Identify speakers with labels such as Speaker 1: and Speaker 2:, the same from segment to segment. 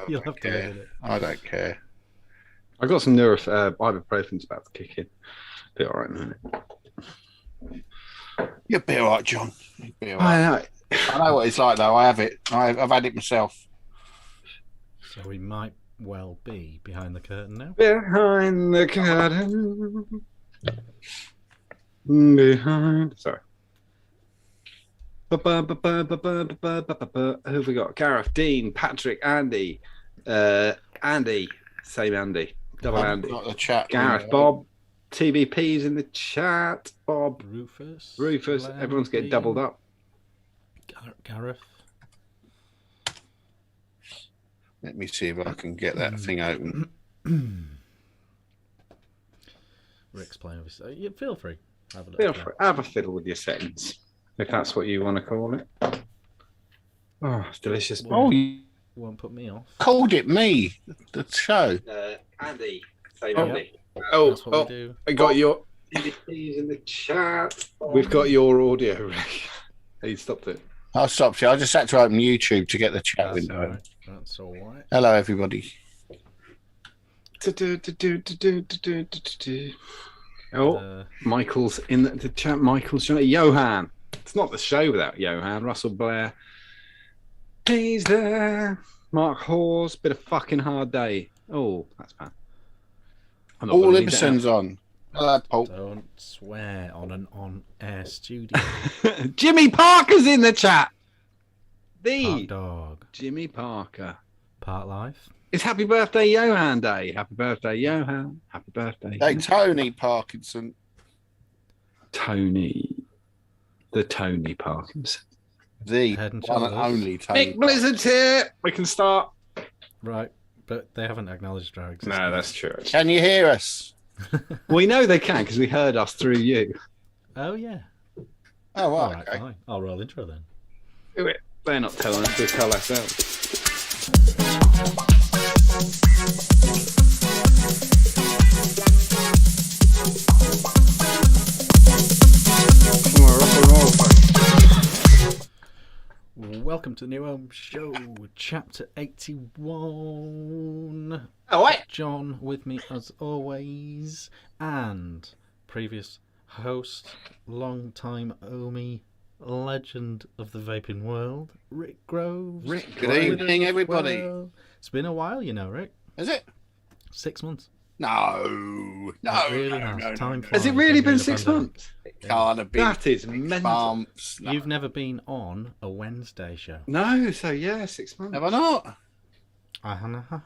Speaker 1: You'll have to live with it.
Speaker 2: I don't care.
Speaker 3: I got some ibuprofen's about to kick in. Be all right in a minute.
Speaker 2: You'll be all right, John. You'll be all
Speaker 3: I
Speaker 2: right.
Speaker 3: know.
Speaker 2: I know what it's like, though. I have it. I've had it myself.
Speaker 1: So we might well be behind the curtain now.
Speaker 3: Behind the curtain. Behind. Sorry. Who have we got? Gareth, Dean, Patrick, Andy. Andy. Same Andy. Double Andy.
Speaker 2: Got the chat.
Speaker 3: Gareth, Bob. TVP's in the chat. Bob.
Speaker 1: Rufus.
Speaker 3: Glenn, everyone's getting doubled up.
Speaker 1: Gareth.
Speaker 2: Let me see if I can get that thing open.
Speaker 1: Ric's playing, obviously. Yeah, feel free. Have a look.
Speaker 3: Feel free. Have a fiddle with your settings, if that's what you want to call it. Oh, it's delicious.
Speaker 2: Oh,
Speaker 1: You won't put me off.
Speaker 2: called it me, the show.
Speaker 3: Andy.
Speaker 1: Andy.
Speaker 3: Oh,
Speaker 1: That's what we do.
Speaker 3: I got your TVP's in the chat. We've got your audio, Rick. He stopped it.
Speaker 2: I stopped you. I just had to open YouTube to get the chat
Speaker 1: That's
Speaker 2: window.
Speaker 1: all right. That's all right.
Speaker 2: Hello, everybody.
Speaker 3: Oh, Michael's in the chat. Michael's trying to Johan. It's not the show without Johan. Russell Blair. He's there. Mark Hawes. Bit of fucking hard day. Oh, that's bad. I'm not
Speaker 2: All
Speaker 3: gonna read that
Speaker 2: Ibsen's on. Hello, Paul.
Speaker 1: Don't swear on an on-air studio.
Speaker 3: out. Jimmy Parker's in the chat. The
Speaker 1: Part dog.
Speaker 3: Jimmy Parker.
Speaker 1: Part life.
Speaker 3: It's Happy Birthday Johan Day. Happy birthday, Johan. Happy birthday.
Speaker 2: Hey, Tony Parkinson.
Speaker 3: Tony. The Tony Parkinson.
Speaker 2: The
Speaker 1: Head and
Speaker 2: one and
Speaker 1: shoulders.
Speaker 2: only Tony.
Speaker 3: Nick Blizzard's here. We can start.
Speaker 1: Right, but they haven't acknowledged our existence.
Speaker 3: No, that's true.
Speaker 2: Can you hear us?
Speaker 3: We know they can because we heard us through you.
Speaker 1: Oh, yeah.
Speaker 2: Oh,
Speaker 1: All
Speaker 2: right,
Speaker 1: right,
Speaker 2: okay.
Speaker 1: fine. I'll roll intro then.
Speaker 3: Do it. They're not telling us to tell ourselves. Rock and roll, folks.
Speaker 1: Welcome to the new Ohm Show, chapter 81.
Speaker 3: Oh, wait.
Speaker 1: John with me as always, and previous host, long-time Ohmy, legend of the vaping world, Ric Grove.
Speaker 3: Ric
Speaker 2: Good evening, everybody.
Speaker 1: It's been a while, you know, Rick.
Speaker 2: Is it?
Speaker 1: 6 months.
Speaker 2: No.
Speaker 1: It really has. Time
Speaker 3: Has it
Speaker 1: flies
Speaker 3: really
Speaker 1: when
Speaker 3: been
Speaker 1: you're
Speaker 3: 6
Speaker 1: in a
Speaker 3: months?
Speaker 2: Can't have been
Speaker 3: That is mental.
Speaker 2: bumps. No.
Speaker 1: You've never been on a Wednesday show.
Speaker 3: No, so yeah, 6 months.
Speaker 2: Have I not?
Speaker 1: Uh-huh.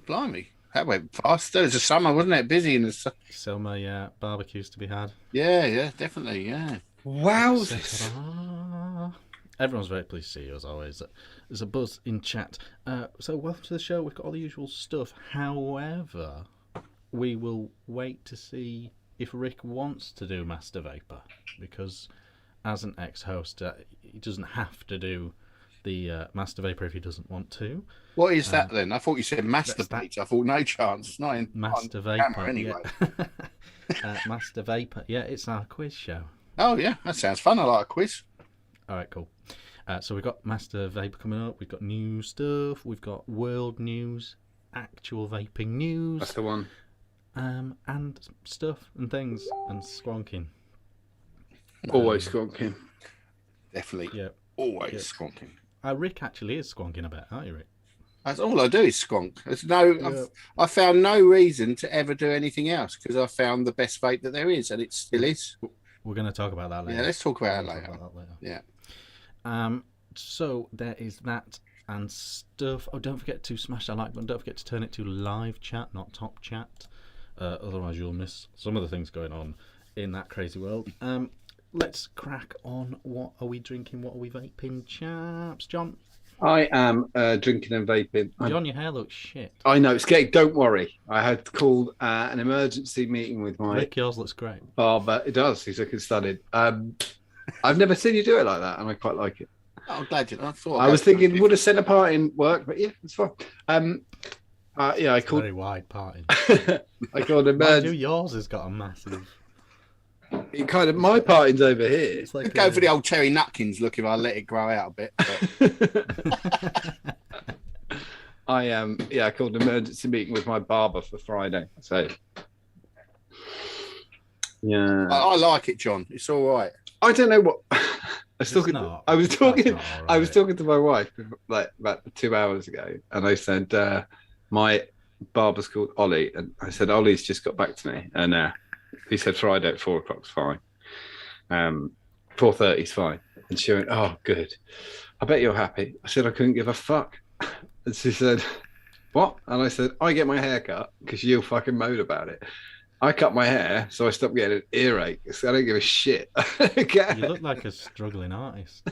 Speaker 2: Blimey. That went fast. It was the summer, wasn't it? Busy in the summer.
Speaker 1: Summer, yeah. Barbecues to be had.
Speaker 2: Yeah, definitely, yeah.
Speaker 3: Wow.
Speaker 1: Ta-da. Everyone's very pleased to see you, as always. There's a buzz in chat. So welcome to the show. We've got all the usual stuff. However, we will wait to see if Rick wants to do Master Vapor, because as an ex-host, he doesn't have to do the Master Vapor if he doesn't want to.
Speaker 2: What is that then? I thought you said masturbate. I thought no chance. Not in
Speaker 1: Master
Speaker 2: on
Speaker 1: Vapor,
Speaker 2: camera anyway.
Speaker 1: yeah. Master Vapor, yeah, it's our quiz show.
Speaker 2: Oh yeah, that sounds fun. I like a quiz.
Speaker 1: All right, cool. So we've got Master Vapor coming up. We've got new stuff. We've got world news, actual vaping news.
Speaker 3: That's the one.
Speaker 1: And stuff and things and squonking.
Speaker 3: Always squonking.
Speaker 2: Definitely.
Speaker 1: Yeah.
Speaker 2: Always
Speaker 1: Yeah.
Speaker 2: squonking.
Speaker 1: Rick actually is squonking a bit, aren't you, Rick?
Speaker 2: That's all I do is squonk. There's no. I found no reason to ever do anything else because I found the best vape that there is, and it still is.
Speaker 1: We're going to talk about that later.
Speaker 2: Yeah, let's talk about
Speaker 1: We'll
Speaker 2: that
Speaker 1: talk
Speaker 2: later.
Speaker 1: about that
Speaker 2: Yeah.
Speaker 1: So there is that and stuff. Oh, don't forget to smash that like button. Don't forget to turn it to live chat, not top chat. Otherwise, you'll miss some of the things going on in that crazy world. Let's crack on. What are we drinking? What are we vaping, chaps? John?
Speaker 3: I am drinking and vaping.
Speaker 1: John, your hair looks shit.
Speaker 3: I know it's getting. Don't worry. I had called an emergency meeting with my
Speaker 1: Rick, yours looks great.
Speaker 3: barber. It does. He's looking studied. I've never seen you do it like that, and I quite like it.
Speaker 2: Oh, I'm glad you. I thought
Speaker 3: I was thinking would a centre part in work, but yeah, it's fine. Yeah, I
Speaker 1: It's
Speaker 3: called.
Speaker 1: very wide party.
Speaker 3: I called
Speaker 1: Mind you,
Speaker 3: emergency.
Speaker 1: yours has got a massive.
Speaker 3: Kind of my party's over here.
Speaker 1: It's like
Speaker 2: Go for the old Terry Nutkins look if I let it grow out a bit. But...
Speaker 3: I called an emergency meeting with my barber for Friday. So yeah,
Speaker 2: I like it, John. It's all right.
Speaker 3: I don't know what I was talking. I was talking. I was talking to my wife like about 2 hours ago, and I said my barber's called Ollie, and I said Ollie's just got back to me, and he said Friday at 4 o'clock's fine. 4:30's fine, and she went, "Oh, good. I bet you're happy." I said I couldn't give a fuck, and she said, "What?" And I said, "I get my hair cut because you fucking moan about it. I cut my hair, so I stopped getting an earache. So I don't give a shit."
Speaker 1: You look like a struggling artist.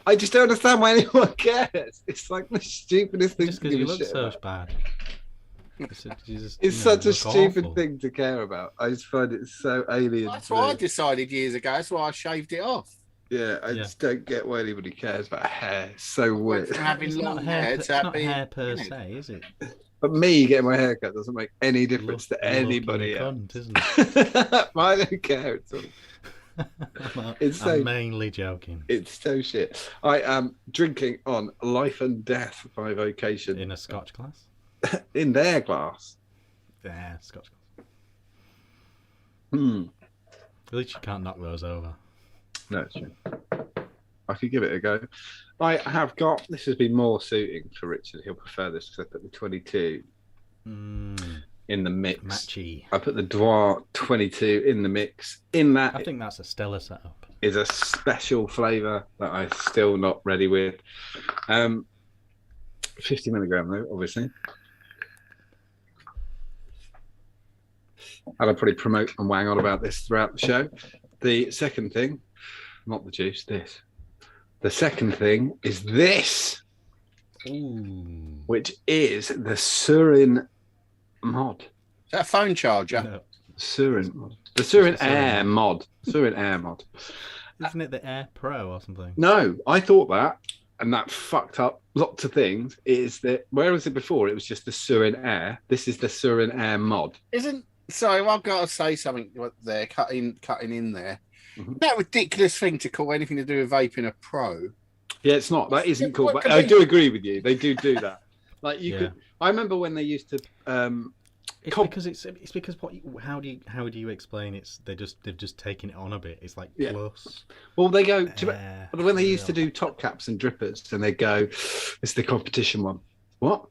Speaker 3: I just don't understand why anyone cares. It's like the stupidest thing
Speaker 1: Just
Speaker 3: to
Speaker 1: because
Speaker 3: give
Speaker 1: you
Speaker 3: a
Speaker 1: look
Speaker 3: shit
Speaker 1: so
Speaker 3: about.
Speaker 1: bad.
Speaker 3: It's such a stupid
Speaker 1: awful.
Speaker 3: thing to care about. I just find it so alien.
Speaker 2: That's what I decided years ago. That's why I shaved it off.
Speaker 3: Yeah, I just don't get why anybody cares about hair. It's so weird.
Speaker 2: From having
Speaker 1: It's
Speaker 2: long
Speaker 1: not
Speaker 2: hair,
Speaker 1: hair,
Speaker 2: to
Speaker 1: it's not
Speaker 2: having-
Speaker 1: hair per se, is it?
Speaker 3: But me getting my hair cut doesn't make any difference to
Speaker 1: Lucky
Speaker 3: anybody else.
Speaker 1: cunt, isn't it?
Speaker 3: I don't care at all.
Speaker 1: I'm mainly joking.
Speaker 3: It's so shit. I am drinking on Life and Death by Vocation.
Speaker 1: In a Scotch glass?
Speaker 3: In their glass.
Speaker 1: Yeah, Scotch glass.
Speaker 3: Hmm.
Speaker 1: At least you can't knock those over.
Speaker 3: No, it's true. I could give it a go. I have got, this has been more suiting for Richard. He'll prefer this because I put the 22 in the mix.
Speaker 1: Matchy.
Speaker 3: I put the Dwar 22 in the mix. In that,
Speaker 1: I think that's a stellar setup.
Speaker 3: is a special flavour that I'm still not ready with. 50 milligram though, obviously. And I'll probably promote and wang on about this throughout the show. The second thing, not the juice, this. The second thing is this, which is the Surin mod.
Speaker 2: Is that a phone charger?
Speaker 1: No.
Speaker 3: Surin mod. The Surin Air mod. Surin Air mod.
Speaker 1: Isn't it the Air Pro or something?
Speaker 3: No, I thought that, and that fucked up lots of things. Is that where was it before? It was just the Surin Air. This is the Surin Air mod.
Speaker 2: Sorry, I've got to say something there, cutting in there.
Speaker 3: Mm-hmm.
Speaker 2: That ridiculous thing to call anything to do with vaping a pro.
Speaker 3: Yeah, it's not. That isn't cool.
Speaker 2: What
Speaker 3: But
Speaker 2: could
Speaker 3: I
Speaker 2: they-
Speaker 3: do agree with you. They do that. Like you could. I remember when they used to.
Speaker 1: It's because it's because how do you explain they've just taken it on a bit. It's like plus.
Speaker 3: Well, they go when they used to do top caps and drippers, and they go, "It's the competition one." What?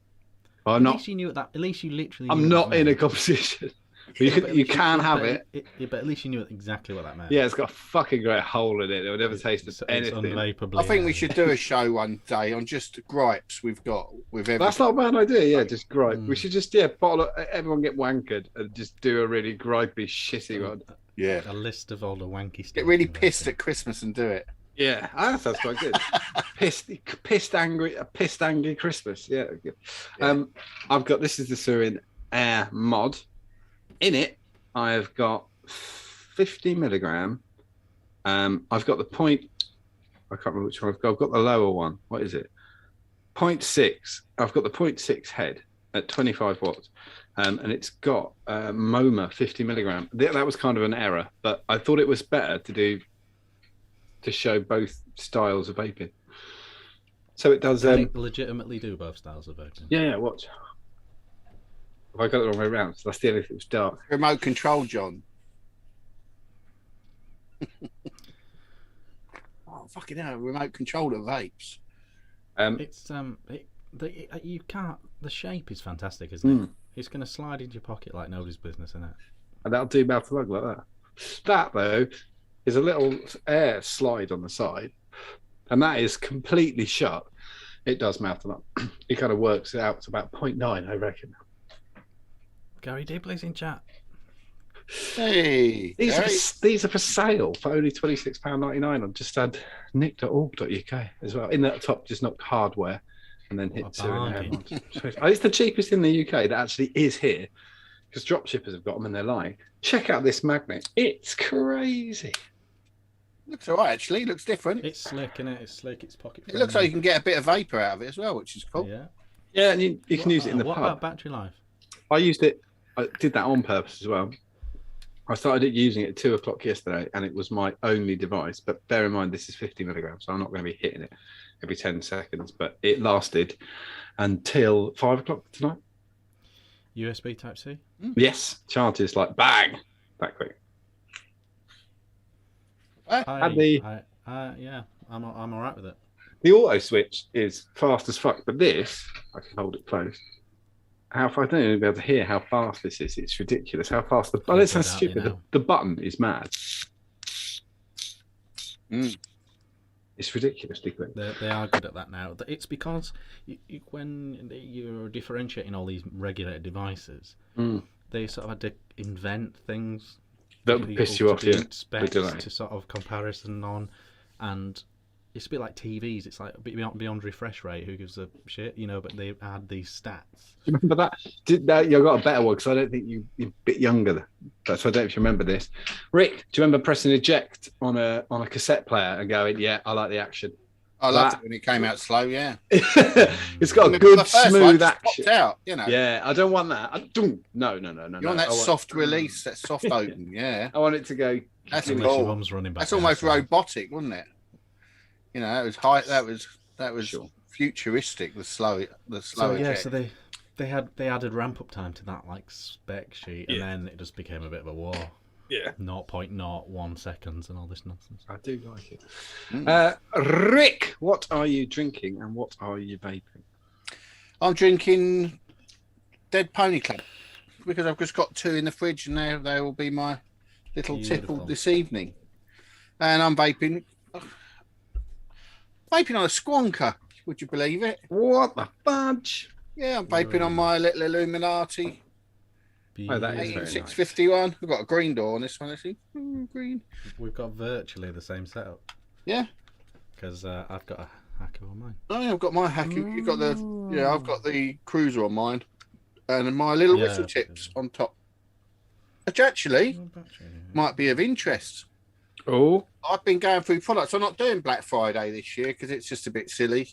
Speaker 3: Well, I'm
Speaker 1: At
Speaker 3: not.
Speaker 1: least you knew that. At least you literally.
Speaker 3: I'm not in a competition. You can have it.
Speaker 1: But at least you knew exactly what that meant.
Speaker 3: Yeah, it's got a fucking great hole in it. It would never taste of anything.
Speaker 2: I think we should do a show one day on just gripes we've got with everything.
Speaker 3: That's not a bad idea. Yeah, just gripe. We should just bottle everyone get wankered and just do a really gripey, shitty one.
Speaker 2: Yeah,
Speaker 1: a list of all the wanky stuff.
Speaker 2: Get really pissed at Christmas and do it.
Speaker 3: Yeah, that sounds quite good. pissed angry Christmas. Yeah, good. I've got this is the Surin Air mod. In it, I have got 50 milligram. I've got the point. I can't remember which one I've got. I've got the lower one. What is it? 0.6. I've got the 0.6 head at 25 watts, and it's got MoMA 50 milligram. That was kind of an error, but I thought it was better to show both styles of vaping. So it does.
Speaker 1: Legitimately do both styles of vaping.
Speaker 3: Yeah. Watch. Have I got it the wrong way around? So that's the only thing that's dark.
Speaker 2: Remote control, John. Oh, fucking hell, remote control of vapes.
Speaker 1: It's you can't. The shape is fantastic, isn't it? It's going to slide into your pocket like nobody's business, isn't it?
Speaker 3: And that'll do mouth to lung like that. That though is a little air slide on the side, and that is completely shut. It does mouth to lung. It kind of works it out to about 0.9, I reckon.
Speaker 1: Gary Dibley's in chat.
Speaker 2: Hey,
Speaker 3: these are for sale for only £26.99 on just had nick.org.uk as well. In that top, just knock hardware and then hit Surin. It's the cheapest in the UK that actually is here because dropshippers have got them and they're lying. Check out this magnet. It's crazy.
Speaker 2: Looks all right, actually. Looks different.
Speaker 1: It's slick, isn't it? It's slick. It's pocket friendly.
Speaker 2: It looks like you can get a bit of vapor out of it as well, which is cool.
Speaker 3: Yeah, and you can use it in the
Speaker 1: What
Speaker 3: pub.
Speaker 1: about battery life?
Speaker 3: I used it. I did that on purpose as well. I started using it at 2 o'clock yesterday, and it was my only device. But bear in mind, this is 50 milligrams, so I'm not going to be hitting it every 10 seconds. But it lasted until 5 o'clock tonight.
Speaker 1: USB Type C?
Speaker 3: Yes, charges like bang, that quick.
Speaker 1: Yeah, I'm all right with it.
Speaker 3: The auto switch is fast as fuck, but this, I can hold it close. I don't even be able to hear how fast this is. It's ridiculous how fast the. Oh, it sounds stupid. The button is mad. It's ridiculously quick.
Speaker 1: They are good at that now. It's because when you're differentiating all these regulated devices, they sort of had to invent things
Speaker 3: that would piss you off. Yeah,
Speaker 1: specs to sort of comparison on, and it's a bit like TVs. It's like beyond refresh rate. Who gives a shit, But they add these stats.
Speaker 3: Do you remember that? You got a better one because I don't think you're a bit younger. So I don't know if you remember this. Rick, do you remember pressing eject on a cassette player and going, "Yeah, I like the action."
Speaker 2: I loved it when it came out slow. Yeah,
Speaker 3: it's got a good smooth action.
Speaker 2: Out,
Speaker 3: Yeah, I don't want that. No.
Speaker 2: You want that soft release, that soft open. Yeah,
Speaker 3: I want it to go.
Speaker 2: That's cool. That's almost robotic, wasn't it? That was high. That was sure. Futuristic. The slow.
Speaker 1: So they added ramp up time to that spec sheet, and then it just became a bit of a war.
Speaker 3: Yeah,
Speaker 1: 0.01 seconds and all this nonsense.
Speaker 3: I do like it. Rick, what are you drinking and what are you vaping?
Speaker 2: I'm drinking Dead Pony Club because I've just got 2 in the fridge, and they will be my little tipple this evening. And I'm vaping. Vaping on a squonker, would you believe it?
Speaker 3: What the fudge?
Speaker 2: Yeah, I'm vaping on my little Illuminati.
Speaker 3: Oh, that is very
Speaker 2: 651. Nice. We've got a green door on this one, actually. Green.
Speaker 1: We've got virtually the same setup.
Speaker 2: Yeah.
Speaker 1: Because I've got a hacker on mine.
Speaker 2: Oh, yeah, I've got my hacker. You've got I've got the cruiser on mine, and my little whistle tips on top, which actually might be of interest.
Speaker 3: Oh,
Speaker 2: I've been going through products. I'm not doing Black Friday this year because it's just a bit silly.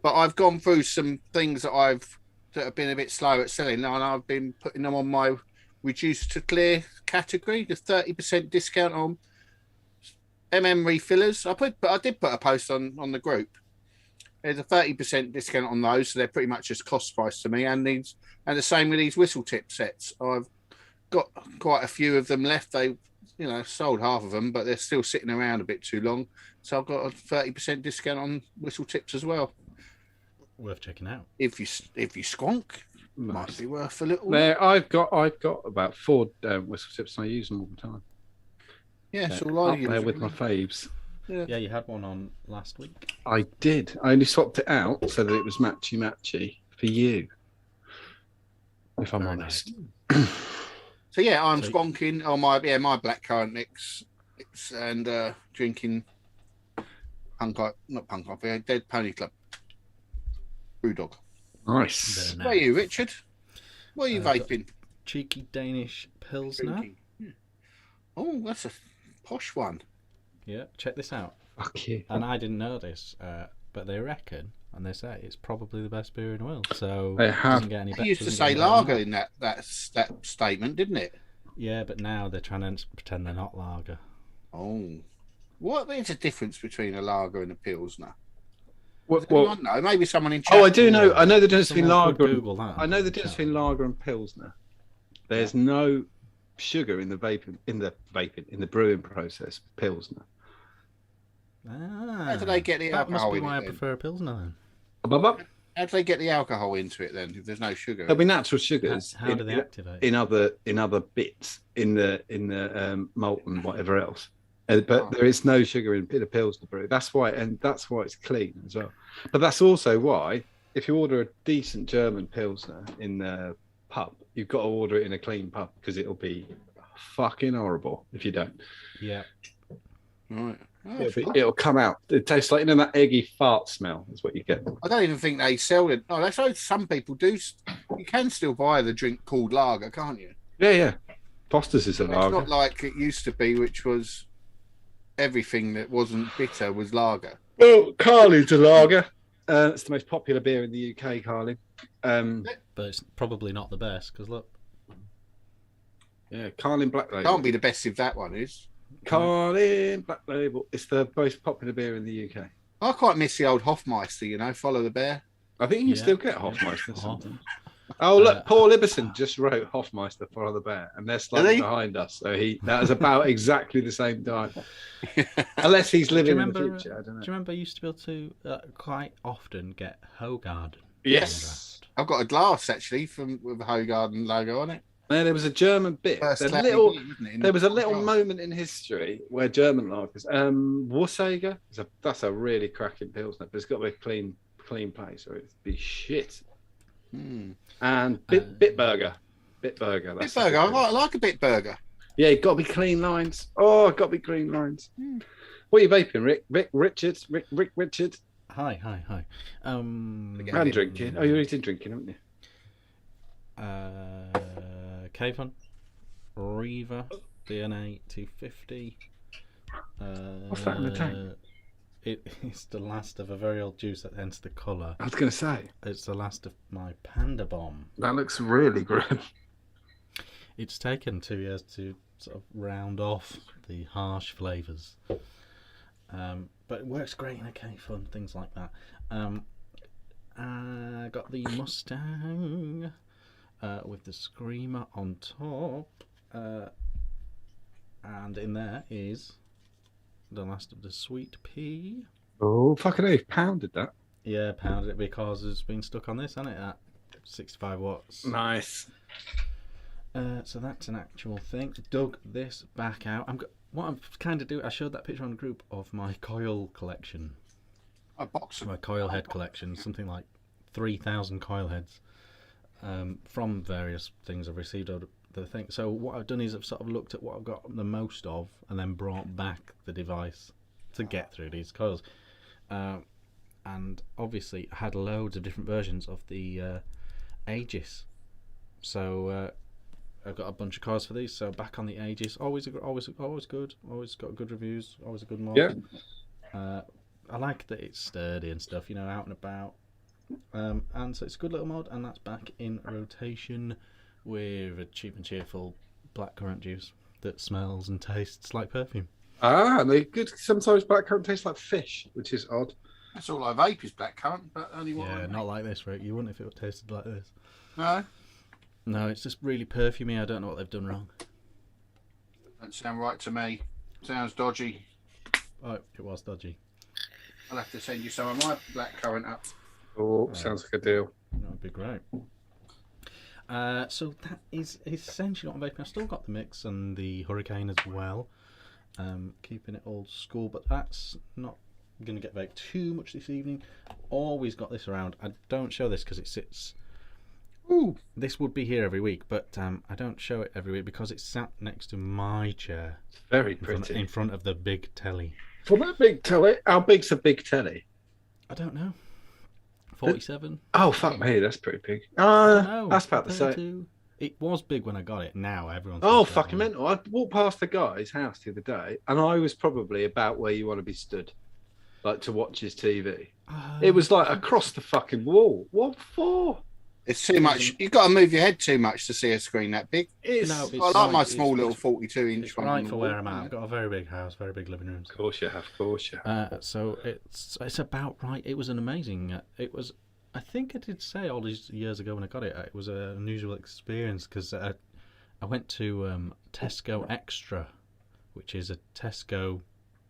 Speaker 2: But I've gone through some things that have been a bit slow at selling, and I've been putting them on my reduced to clear category. The 30% discount on refillers. I did put a post on the group. There's a 30% discount on those, so they're pretty much just cost price to me. And the same with these whistle tip sets. I've got quite a few of them left. They sold half of them, but they're still sitting around a bit too long. So I've got a 30% discount on whistle tips as well.
Speaker 1: Worth checking out.
Speaker 2: If you squonk, might be worth a little.
Speaker 3: There, I've got about 4 whistle tips, and I use them all the time.
Speaker 2: Yeah, so I use
Speaker 3: there with my faves.
Speaker 1: Yeah, you had one on last week.
Speaker 3: I did. I only swapped it out so that it was matchy for you. If I'm honest.
Speaker 2: So yeah, I'm squonking on my blackcurrant mix and drinking Dead Pony Club Brewdog.
Speaker 3: Nice.
Speaker 2: Where are you, Richard? What are you vaping?
Speaker 1: Cheeky Danish Pilsner.
Speaker 2: Oh, that's a posh one.
Speaker 1: Yeah, check this out.
Speaker 3: Fuck you.
Speaker 1: And I didn't know this, but they reckon, and they say it's probably the best beer in the world. So
Speaker 3: it doesn't
Speaker 1: get any better.
Speaker 2: They used to say lager in that statement, didn't it?
Speaker 1: Yeah, but now they're trying to pretend they're not lager.
Speaker 2: Oh, what is the difference between a lager and a pilsner?
Speaker 3: Well,
Speaker 2: no, maybe someone in chat.
Speaker 3: Oh, I do know. I know the difference between lager.
Speaker 1: Google that.
Speaker 3: I know the difference between lager and pilsner. There's no sugar in the brewing process. Pilsner.
Speaker 2: How do they get the alcohol?
Speaker 1: That must be why I prefer a pilsner then.
Speaker 2: How do they get the alcohol into it then? If there's no sugar,
Speaker 3: there'll be natural sugars.
Speaker 1: How do they activate?
Speaker 3: In other bits in the malt and whatever else. But there is no sugar in a pilsner brew. That's why it's clean as well. But that's also why if you order a decent German pilsner in the pub, you've got to order it in a clean pub because it'll be fucking horrible if you don't.
Speaker 1: Yeah.
Speaker 2: Right.
Speaker 3: It'll come out. It tastes like that eggy fart smell. Is what you get.
Speaker 2: I don't even think they sell it. Oh, that's how some people do. You can still buy the drink called lager, can't you?
Speaker 3: Yeah. Foster's is a lager.
Speaker 2: It's not like it used to be, which was everything that wasn't bitter was lager.
Speaker 3: Well, Carling's a lager. It's the most popular beer in the UK, Carling.
Speaker 1: But it's probably not the best because look.
Speaker 3: Yeah, Carlin Black Label.
Speaker 2: Can't be the best if that one is.
Speaker 3: Carlin Black Label. It's the most popular beer in the UK.
Speaker 2: I quite miss the old Hofmeister, you know, Follow the Bear.
Speaker 3: I think you can
Speaker 1: Yeah,
Speaker 3: still get
Speaker 1: yeah.
Speaker 3: Hofmeister
Speaker 1: Hoff.
Speaker 3: sometimes. Oh, look, Paul Ibbison just wrote Hofmeister Follow the Bear, and they're slightly behind us. So that was about exactly the same time. Unless he's living in the future, I don't know.
Speaker 1: Do you remember you used to be able to quite often get Hoegaarden?
Speaker 3: Yes.
Speaker 2: I've got a glass actually with a Hoegaarden logo on it.
Speaker 3: Man, there was a German bit. There was a little moment in history where German lagers, Warsager, that's a really cracking pilsner, but it's got to be a clean place or it'd be shit. And Bitburger.
Speaker 2: Bitburger, I like a Bitburger.
Speaker 3: Yeah, it got to be clean lines. Oh, it got to be clean lines. What are you vaping, Rick? Rick Richard?
Speaker 1: Hi.
Speaker 3: I'm drinking. Oh, you're eating drinking, aren't you?
Speaker 1: Kavon, Reaver, DNA 250.
Speaker 3: What's that in the tank?
Speaker 1: It's the last of a very old juice that ends the colour.
Speaker 3: I was going to say.
Speaker 1: It's the last of my Panda Bomb.
Speaker 3: That looks really grim.
Speaker 1: It's taken 2 years to sort of round off the harsh flavours. But it works great in a K-Fun, things like that. I got the Mustang with the Screamer on top. And in there is the last of the Sweet Pea.
Speaker 3: Oh, fucking hell, you've pounded that.
Speaker 1: Yeah, pounded it because it's been stuck on this, hasn't it? At 65 watts.
Speaker 3: Nice.
Speaker 1: So that's an actual thing. Dug this back out. What I'm kind of doing, I showed that picture on the group of my coil collection.
Speaker 2: A box of
Speaker 1: my coil head collection, something like 3,000 coil heads from various things I've received over the thing. So what I've done is I've sort of looked at what I've got the most of and then brought back the device to get through these coils. And obviously I had loads of different versions of the Aegis. So I've got a bunch of coils for these. So back on the Aegis, always good, always got good reviews, always a good mod.
Speaker 3: Yeah.
Speaker 1: I like that it's sturdy and stuff, you know, out and about. And so it's a good little mod, and that's back in rotation with a cheap and cheerful blackcurrant juice that smells and tastes like perfume.
Speaker 3: And they good. Sometimes blackcurrant tastes like fish, which is odd.
Speaker 2: That's all I vape is blackcurrant, but only one.
Speaker 1: Yeah, not like this, Rick. You wouldn't if it tasted like this.
Speaker 2: No,
Speaker 1: it's just really perfumey. I don't know what they've done wrong.
Speaker 2: Doesn't sound right to me. Sounds dodgy.
Speaker 1: Oh, it was dodgy.
Speaker 2: I'll have to send you some of my blackcurrant up.
Speaker 3: Oh, sounds like a deal.
Speaker 1: That would be great. So that is essentially what I'm vaping. I've still got the Mix and the Hurricane as well. Keeping it old school, but that's not going to get vaped too much this evening. Always got this around. I don't show this because it sits...
Speaker 2: Ooh.
Speaker 1: This would be here every week, but I don't show it every week because it's sat next to my chair.
Speaker 3: It's very pretty.
Speaker 1: In front of the big telly.
Speaker 3: For that big telly? How big's a big telly?
Speaker 1: I don't know. 47?
Speaker 3: Oh, fuck me, that's pretty big. That's about the
Speaker 1: 32.
Speaker 3: same.
Speaker 1: It was big when I got it. Now everyone's...
Speaker 3: Oh, fucking mental. I walked past the guy's house the other day, and I was probably about where you want to be stood, like to watch his TV. It was like across the fucking wall. What for?
Speaker 2: It's too much. You've got to move your head too much to see a screen that big.
Speaker 1: It's
Speaker 2: I like my small little 42-inch
Speaker 1: It's
Speaker 2: one.
Speaker 1: right for where I'm at. I've got a very big house, very big living rooms.
Speaker 3: Of course you have, of course you have.
Speaker 1: So it's about right. It was an amazing... it was... I think I did say all these years ago when I got it, it was an unusual experience because I went to Tesco Extra, which is a Tesco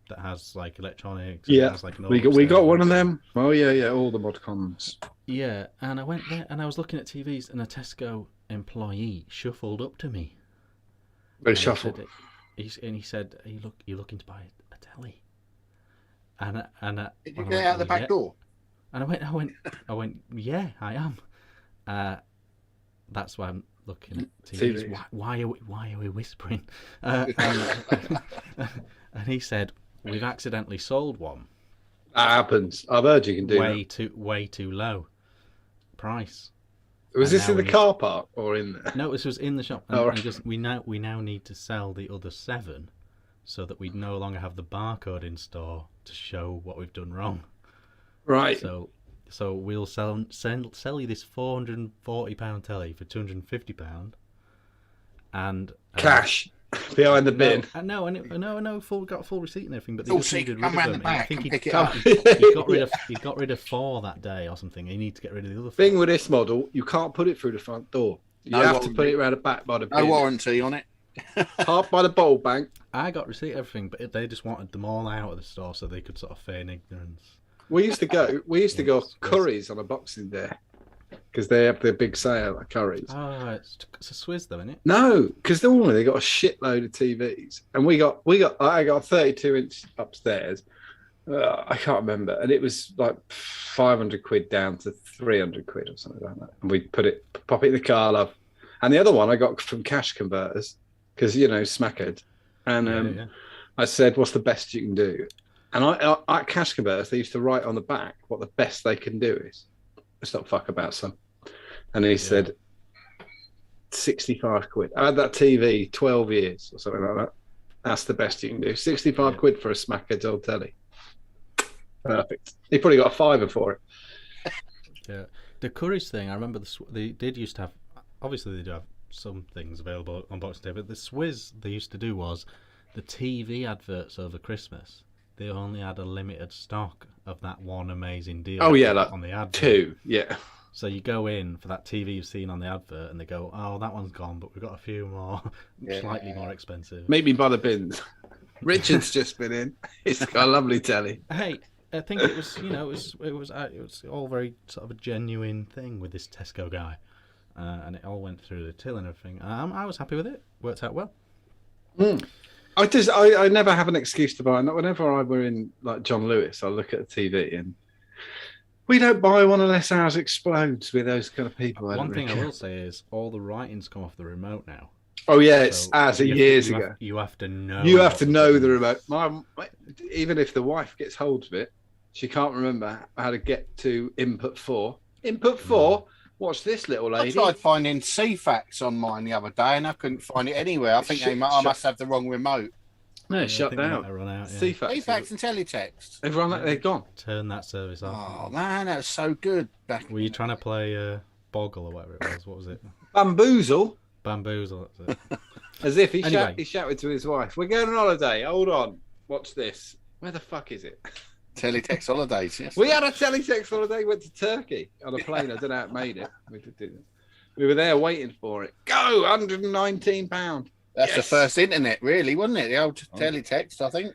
Speaker 1: that has like electronics.
Speaker 3: Yeah,
Speaker 1: has, like,
Speaker 3: we got one of them. Oh yeah, all the mod cons.
Speaker 1: Yeah, and I went there and I was looking at TVs and a Tesco employee shuffled up to me.
Speaker 3: They shuffled.
Speaker 1: He said, "You looking to buy a telly?" And
Speaker 2: did you get out the back door?
Speaker 1: And I went, yeah, I am. That's why I'm looking at TVs. Why are we whispering? And he said, we've accidentally sold one.
Speaker 3: That happens. I've heard you can do
Speaker 1: way too low price.
Speaker 3: Was this in the car park or in there?
Speaker 1: No, this was in the shop. And we now need to sell the other 7 so that we no longer have the barcode in store to show what we've done wrong.
Speaker 3: Right.
Speaker 1: So we'll sell you this £440 telly for £250, and
Speaker 3: Cash behind the bin.
Speaker 1: No, got a full receipt and everything, but they
Speaker 2: All
Speaker 1: just
Speaker 2: sick,
Speaker 1: needed
Speaker 2: come
Speaker 1: rid of
Speaker 2: round
Speaker 1: them.
Speaker 2: the back and pick it up.
Speaker 1: He got rid of 4 that day or something. He needs to get rid of the other 4.
Speaker 3: Thing with this model, you can't put it through the front door. You have to put it around the back by the bin.
Speaker 2: No warranty on it.
Speaker 3: Half by the bottle bank.
Speaker 1: I got receipt everything, but they just wanted them all out of the store so they could sort of feign ignorance.
Speaker 3: We used to go Curry's on a Boxing Day because they have their big sale at Curry's.
Speaker 1: Oh, it's a Swizz though, isn't it?
Speaker 3: No, because normally they got a shitload of TVs, and I got a 32-inch upstairs. I can't remember, and it was like 500 quid down to 300 quid or something like that. And we pop it in the car, love. And the other one I got from Cash Converters because Smackhead, and
Speaker 1: Yeah.
Speaker 3: I said, "What's the best you can do?" And I at Cash Converters, they used to write on the back what the best they can do is. Let's not fuck about, son. And he said, 65 quid. I had that TV 12 years or something like that. That's the best you can do. 65 quid for a Smackhead's old telly. Perfect. He probably got a fiver for it.
Speaker 1: Yeah. The Curry's thing, I remember they did used to have, obviously they do have some things available on Boxing Day, but the Swizz they used to do was the TV adverts over Christmas. They only had a limited stock of that one amazing deal.
Speaker 3: Oh yeah, like
Speaker 1: on the advert.
Speaker 3: 2, yeah.
Speaker 1: So you go in for that TV you've seen on the advert, and they go, "Oh, that one's gone, but we've got a few more, slightly more expensive."
Speaker 3: Meet me by the bins. Richard's just been in. He's got a lovely telly.
Speaker 1: Hey, I think it was, it was all very sort of a genuine thing with this Tesco guy, and it all went through the till and everything. I was happy with it. Worked out well.
Speaker 3: I never have an excuse to buy. Whenever we're in like John Lewis, I look at the TV and we don't buy one unless ours explodes with those kind of people.
Speaker 1: One thing I will say is all the writings come off the remote now.
Speaker 3: Oh yeah, it's as years ago.
Speaker 1: You have to know.
Speaker 3: You have to know the remote. Even if the wife gets hold of it, she can't remember how to get to input 4. Input 4. Watch this, little lady.
Speaker 2: I tried finding CFAX on mine the other day, and I couldn't find it anywhere. I think I must have the wrong remote.
Speaker 3: No, it's shut down.
Speaker 1: Run out,
Speaker 2: CFAX and teletext.
Speaker 3: They've run that. They're gone.
Speaker 1: Turn that service off.
Speaker 2: Oh man, that was so good.
Speaker 1: Were you trying to play Boggle or whatever it was? What was it?
Speaker 3: Bamboozle.
Speaker 1: Bamboozle. That's it.
Speaker 3: As if he shouted to his wife, "We're going on holiday. Hold on. Watch this. Where the fuck is it?"
Speaker 2: Teletext holidays. Yes.
Speaker 3: We had a teletext holiday. Went to Turkey on a plane. I don't know how it made it. We were there waiting for it. Go, £119.
Speaker 2: That's the first internet, really, wasn't it? The old teletext, I think.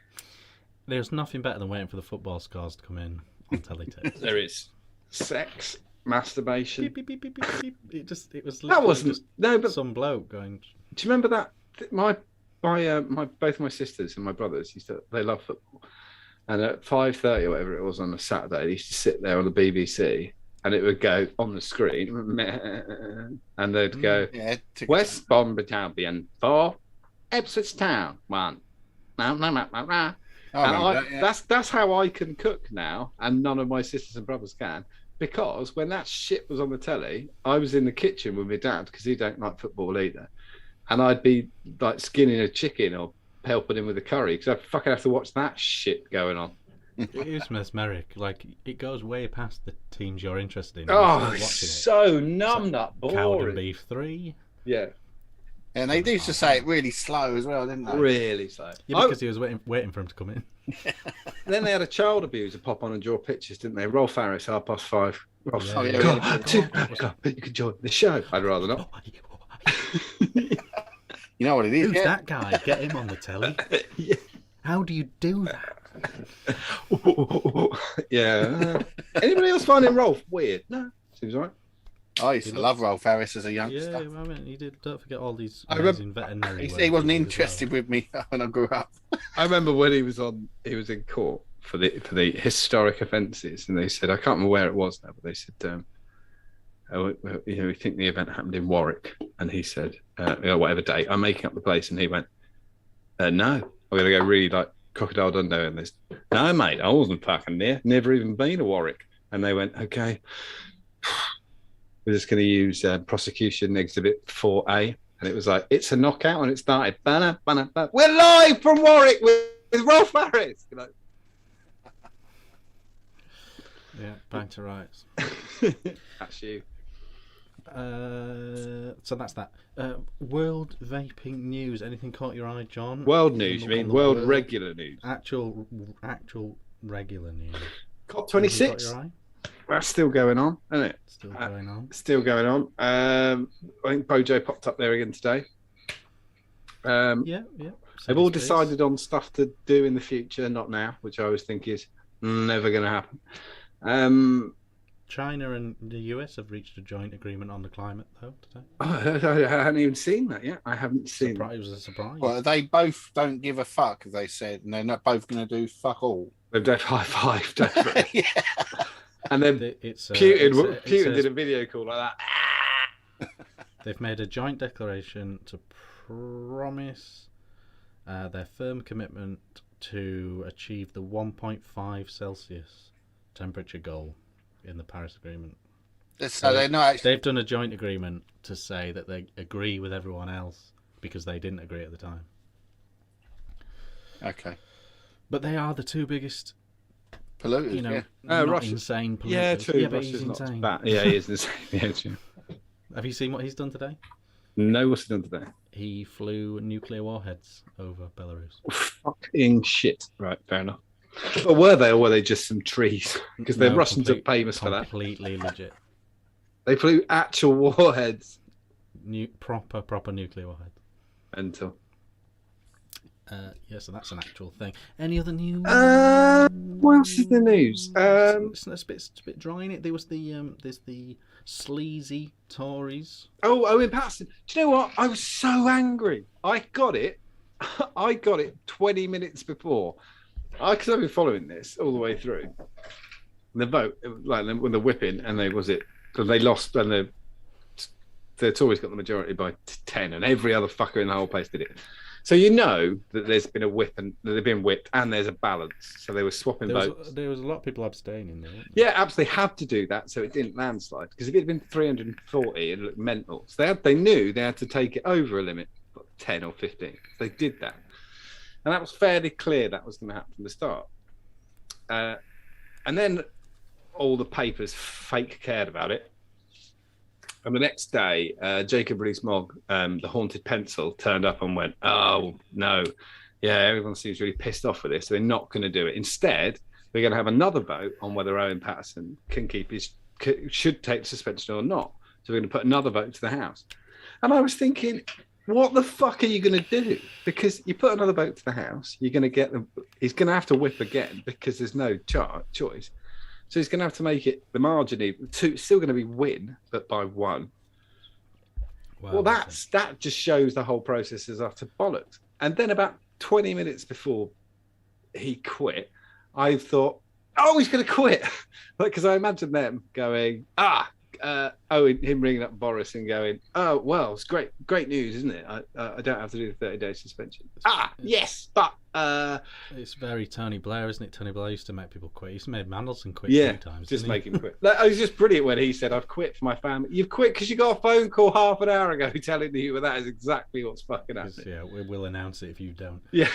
Speaker 1: There's nothing better than waiting for the football scores to come in on teletext.
Speaker 3: There is sex, masturbation.
Speaker 1: Beep, beep, beep, beep, beep, beep. It was.
Speaker 3: That wasn't
Speaker 1: just
Speaker 3: but
Speaker 1: some bloke going.
Speaker 3: Do you remember that? Both my sisters and my brothers they love football, and at 5:30 or whatever it was on a Saturday, they used to sit there on the BBC, and it would go on the screen, and they'd go West Bromwich 4, Ipswich Town 1. That's how I can cook now, and none of my sisters and brothers can, because when that shit was on the telly, I was in the kitchen with my dad because he don't like football either, and I'd be like skinning a chicken or helping him with the curry because I fucking have to watch that shit going on.
Speaker 1: It is mesmeric. Like, it goes way past the teams you're interested in.
Speaker 3: Oh, so numb, that boring.
Speaker 1: Cowden Beef 3.
Speaker 3: Yeah.
Speaker 2: And they used to say it really slow as well, didn't they?
Speaker 3: Really slow.
Speaker 1: Yeah, because he was waiting for him to come in.
Speaker 3: Then they had a child abuser pop on and draw pictures, didn't they? Rolf Harris, 5:30. Rolf, you can join the show. I'd rather not.
Speaker 2: You know what it is?
Speaker 1: Who's that guy? Get him on the telly.
Speaker 3: Yeah.
Speaker 1: How do you do that?
Speaker 3: Yeah. Anybody else finding Rolf weird? No, seems right.
Speaker 2: I used to love Rolf Harris as a youngster.
Speaker 1: Yeah, I mean, he did. Don't forget all these
Speaker 3: amazing
Speaker 1: veterinary.
Speaker 2: He wasn't interested with me when I grew up.
Speaker 3: I remember when he was in court for the historic offences, and they said, I can't remember where it was now, but they said, we think the event happened in Warwick, and he said, whatever date, I'm making up the place, and he went, no, I'm going to go really like Crocodile Dundee, and this, no mate, I wasn't fucking there, never even been to Warwick, and they went, okay, we're just going to use prosecution exhibit 4A, and it was like, it's a knockout, and it started, banner, banner, banner. We're live from Warwick with Rolf Harris. You know?
Speaker 1: Yeah, back to rights.
Speaker 3: That's you.
Speaker 1: So that's that. World vaping news. Anything caught your eye, John?
Speaker 3: World news, you mean? World regular news.
Speaker 1: Actual regular news.
Speaker 3: COP26.
Speaker 1: Anything caught your eye?
Speaker 3: That's still going on, isn't it?
Speaker 1: Still going on.
Speaker 3: Still going on. I think Bojo popped up there again today.
Speaker 1: Yeah.
Speaker 3: They've all decided on stuff to do in the future, not now, which I always think is never going to happen.
Speaker 1: China and the US have reached a joint agreement on the climate, though, today.
Speaker 3: I haven't even seen that yet. I haven't seen it.
Speaker 1: It was a surprise.
Speaker 2: Well, they both don't give a fuck, they said, and they're not both going to do fuck all.
Speaker 3: They've done high-five, definitely.
Speaker 2: Yeah.
Speaker 3: And then Putin did a video call like that.
Speaker 1: They've made a joint declaration to promise their firm commitment to achieve the 1.5 Celsius temperature goal in the Paris Agreement.
Speaker 2: So they're not actually...
Speaker 1: They've done a joint agreement to say that they agree with everyone else because they didn't agree at the time.
Speaker 2: Okay.
Speaker 1: But they are the two biggest
Speaker 2: polluters,
Speaker 1: not insane polluters.
Speaker 3: Yeah, true.
Speaker 1: Yeah, but
Speaker 3: Russia's
Speaker 1: he's
Speaker 3: not
Speaker 1: insane.
Speaker 3: bad. Yeah, he is insane. Yeah, true.
Speaker 1: Have you seen what he's done today?
Speaker 3: No, what's he done today?
Speaker 1: He flew nuclear warheads over Belarus.
Speaker 3: Fucking shit. Right, fair enough. But were they, or were they just some trees? Because the Russians are famous for that.
Speaker 1: Completely legit.
Speaker 3: They flew actual warheads.
Speaker 1: Proper nuclear warhead.
Speaker 3: Until.
Speaker 1: So that's an actual thing. Any other news?
Speaker 3: What else is the news?
Speaker 1: It's a bit dry in it. There's the sleazy Tories.
Speaker 3: Oh, in Patterson. Do you know what? I was so angry. I got it 20 minutes before. Because I've been following this all the way through. The vote, like when the whipping, and they lost, and the Tories got the majority by 10, and every other fucker in the whole place did it. So you know that there's been a whip, and that they've been whipped, and there's a balance. So they were swapping votes.
Speaker 1: There was a lot of people abstaining there.
Speaker 3: Yeah, absolutely had to do that so it didn't landslide. Because if it had been 340, it looked mental. So they knew they had to take it over a limit, 10 or 15. They did that. And that was fairly clear that was going to happen from the start. And then all the papers fake cared about it. And the next day, Jacob Rees-Mogg, the haunted pencil, turned up and went, oh, no. Yeah, everyone seems really pissed off with this. So they're not going to do it. Instead, we're going to have another vote on whether Owen Paterson should take suspension or not. So we're going to put another vote to the House. And I was thinking, what the fuck are you going to do? Because you put another vote to the House, you're going to get them. He's going to have to whip again because there's no choice. So he's going to have to make it the margin even. It's still going to be win, but by one. Well, that just shows the whole process is utter bollocks. And then about 20 minutes before he quit, I thought, oh, he's going to quit. Because I imagine them going, him ringing up Boris and going, oh, well, it's great news, isn't it? I don't have to do the 30-day suspension. Yes, but...
Speaker 1: It's very Tony Blair, isn't it? Tony Blair used to make people quit. He used to make Mandelson quit 3 times.
Speaker 3: Just make him quit. It was just brilliant when he said, I've quit for my family. You've quit because you got a phone call half an hour ago telling you that is exactly what's fucking happening.
Speaker 1: Yeah, we'll announce it if you don't.
Speaker 3: Yeah,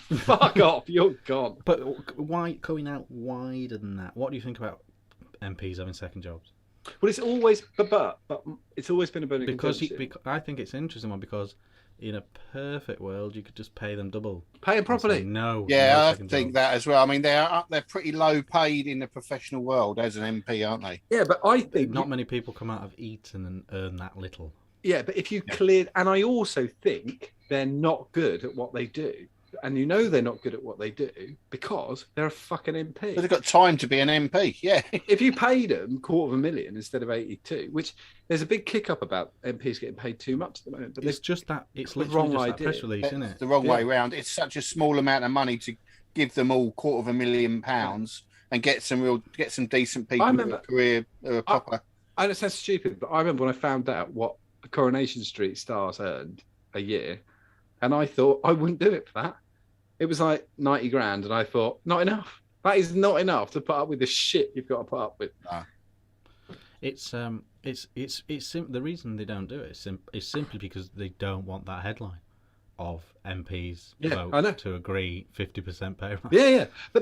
Speaker 3: fuck off, you're gone.
Speaker 1: But why going out wider than that? What do you think about MPs having second jobs?
Speaker 3: Well, it's always but it's always been a burning
Speaker 1: because I think it's an interesting one because in a perfect world you could just pay them double,
Speaker 3: pay them properly.
Speaker 2: I think that as well. I mean, they're pretty low paid in the professional world as an MP, aren't they?
Speaker 3: Yeah, but I think
Speaker 1: not many people come out of Eton and earn that little.
Speaker 3: Yeah, but if you cleared, and I also think they're not good at what they do. And you know they're not good at what they do because they're a fucking MP.
Speaker 2: But they've got time to be an MP, yeah.
Speaker 3: If you paid them $250,000 instead of 82, which there's a big kick up about MPs getting paid too much at the moment. But
Speaker 1: it's just that it's literally just that press release, isn't it?
Speaker 2: The wrong way round. It's such a small amount of money to give them all £250,000 and get some decent people with a career proper.
Speaker 3: I know it sounds stupid, but I remember when I found out what the Coronation Street stars earned a year. And I thought I wouldn't do it for that. It was like 90 grand, and I thought, not enough. That is not enough to put up with the shit you've got to put up with.
Speaker 1: It's the reason they don't do it is simply because they don't want that headline of MPs vote to agree 50% pay rise.
Speaker 3: Yeah, but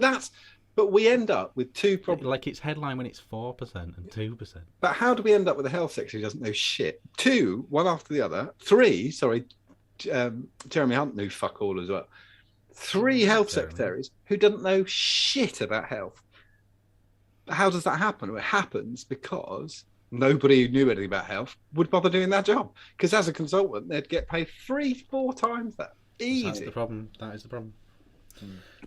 Speaker 3: But we end up with two problems.
Speaker 1: Like it's headline when it's 4% and 2%.
Speaker 3: But how do we end up with a health secretary who doesn't know shit? Two, one after the other. Three, sorry, Jeremy Hunt knew fuck all as well. Three health secretaries who doesn't know shit about health. How does that happen? Well, it happens because nobody who knew anything about health would bother doing that job. Because as a consultant, they'd get paid 3-4 times that. Easy.
Speaker 1: That's the problem. That is the problem.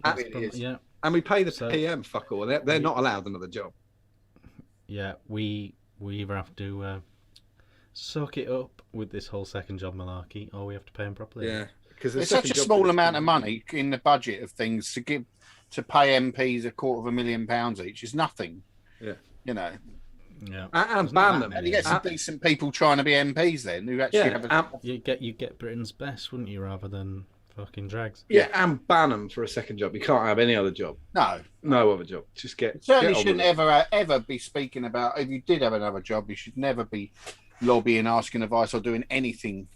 Speaker 3: That's the problem.
Speaker 1: Yeah.
Speaker 3: And we pay the PM fuck all. They're not allowed another job.
Speaker 1: Yeah, we either have to suck it up with this whole second job malarkey, or we have to pay them properly.
Speaker 3: Yeah, because
Speaker 2: it's such a small amount of money in the budget of things to pay MPs £250,000 each is nothing.
Speaker 3: Yeah,
Speaker 2: you know.
Speaker 3: Yeah, and ban them.
Speaker 2: And you get some decent people trying to be MPs then who actually have
Speaker 1: you get Britain's best, wouldn't you, rather than fucking drags.
Speaker 3: Yeah, and ban them for a second job. You can't have any other job. No other job. Just get.
Speaker 2: Certainly shouldn't ever be speaking about. If you did have another job, you should never be lobbying, asking advice, or doing anything.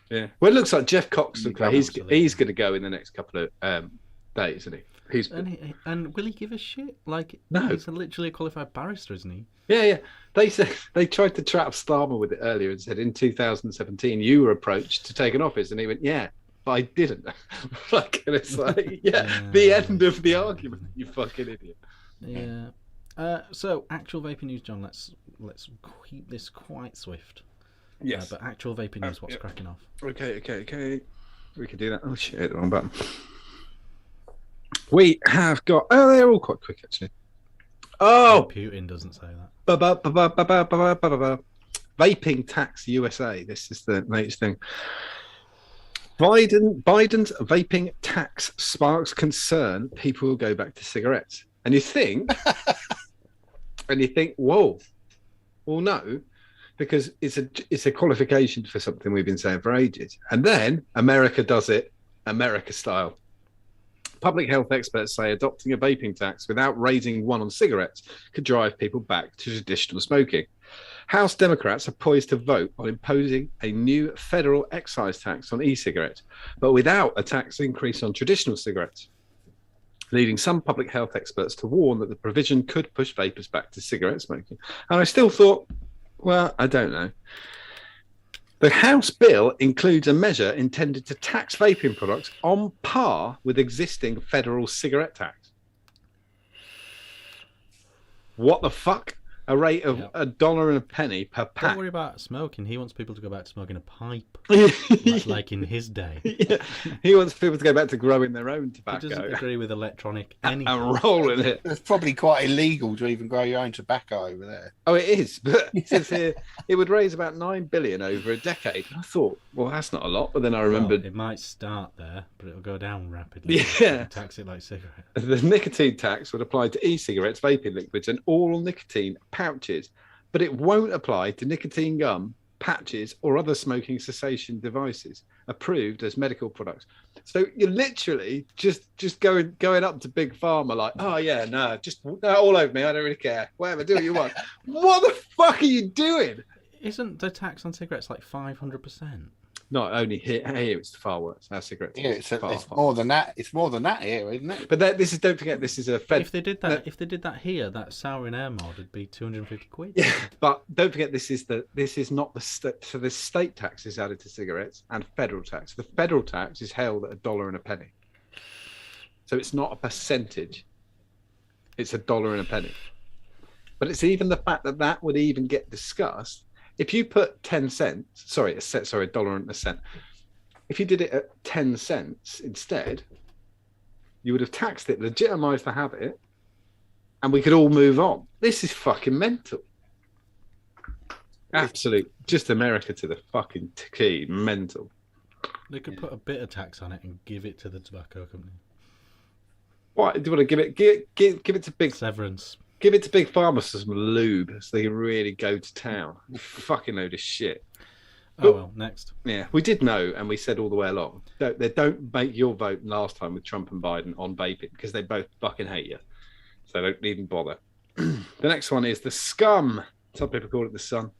Speaker 3: Yeah. Well, it looks like Jeff Cox. He's going to go in the next couple of days, isn't he?
Speaker 1: And will he give a shit? Like,
Speaker 3: no,
Speaker 1: he's literally a qualified barrister, isn't he?
Speaker 3: Yeah. They said they tried to trap Starmer with it earlier and said in 2017 you were approached to take an office, and he went, "Yeah, but I didn't." Like, and it's like, the end of the argument. You fucking idiot.
Speaker 1: Yeah. So actual vaping news, John. Let's keep this quite swift.
Speaker 3: Yes.
Speaker 1: But actual vaping news. What's cracking off?
Speaker 3: Okay. We can do that. Oh shit! Hit the wrong button. We have got. Oh, they're all quite quick actually. Oh,
Speaker 1: Putin doesn't say that.
Speaker 3: Vaping tax USA. This is the latest thing. Biden's vaping tax sparks concern. People will go back to cigarettes, and you think, whoa, well, no, because it's a qualification for something we've been saying for ages, and then America does it America style. Public health experts say adopting a vaping tax without raising one on cigarettes could drive people back to traditional smoking. House Democrats are poised to vote on imposing a new federal excise tax on e-cigarettes, but without a tax increase on traditional cigarettes, leading some public health experts to warn that the provision could push vapers back to cigarette smoking. And I still thought, well, I don't know. The House bill includes a measure intended to tax vaping products on par with existing federal cigarette tax. What the fuck? A rate of $1.01 per pack.
Speaker 1: Don't worry about smoking. He wants people to go back to smoking a pipe, like in his day.
Speaker 3: Yeah. He wants people to go back to growing their own tobacco.
Speaker 1: He doesn't agree with electronic anything.
Speaker 3: And rolling it.
Speaker 2: It's probably quite illegal to even grow your own tobacco over there.
Speaker 3: Oh, it is. But it says here it would raise about $9 billion over a decade. I thought, well, that's not a lot. But then I remembered
Speaker 1: it might start there, but it'll go down rapidly.
Speaker 3: Yeah.
Speaker 1: Tax it like cigarettes.
Speaker 3: The nicotine tax would apply to e-cigarettes, vaping liquids, and oral nicotine pouches, but it won't apply to nicotine gum, patches, or other smoking cessation devices approved as medical products. So you're literally just going up to Big Pharma like, oh yeah, no, just all over me. I don't really care. Whatever, do what you want. What the fuck are you doing?
Speaker 1: Isn't the tax on cigarettes like 500%?
Speaker 3: Not only here it's far worse. Our cigarettes.
Speaker 2: Yeah, it's more than that. It's more than that here, isn't it?
Speaker 3: But don't forget, this is a fed.
Speaker 1: If they did that here, that sour and air mod would be 250 quid.
Speaker 3: Yeah, but don't forget, this is not the so the state tax is added to cigarettes and federal tax. The federal tax is held at $1.01. So it's not a percentage. It's $1.01. But it's even the fact that would even get discussed. If you put 10 cents, $1.01. If you did it at 10 cents instead, you would have taxed it, legitimised the habit, and we could all move on. This is fucking mental. Absolute, just America to the fucking key, mental.
Speaker 1: They could put a bit of tax on it and give it to the tobacco company.
Speaker 3: What do you want to give it? Give it to big
Speaker 1: severance.
Speaker 3: Give it to Big Pharma for some lube so they can really go to town. Fucking load of shit.
Speaker 1: Oh, well, next.
Speaker 3: Yeah, we did know, and we said all the way along, don't make your vote last time with Trump and Biden on vaping, because they both fucking hate you. So don't even bother. The next one is the scum. Some people call it the sun.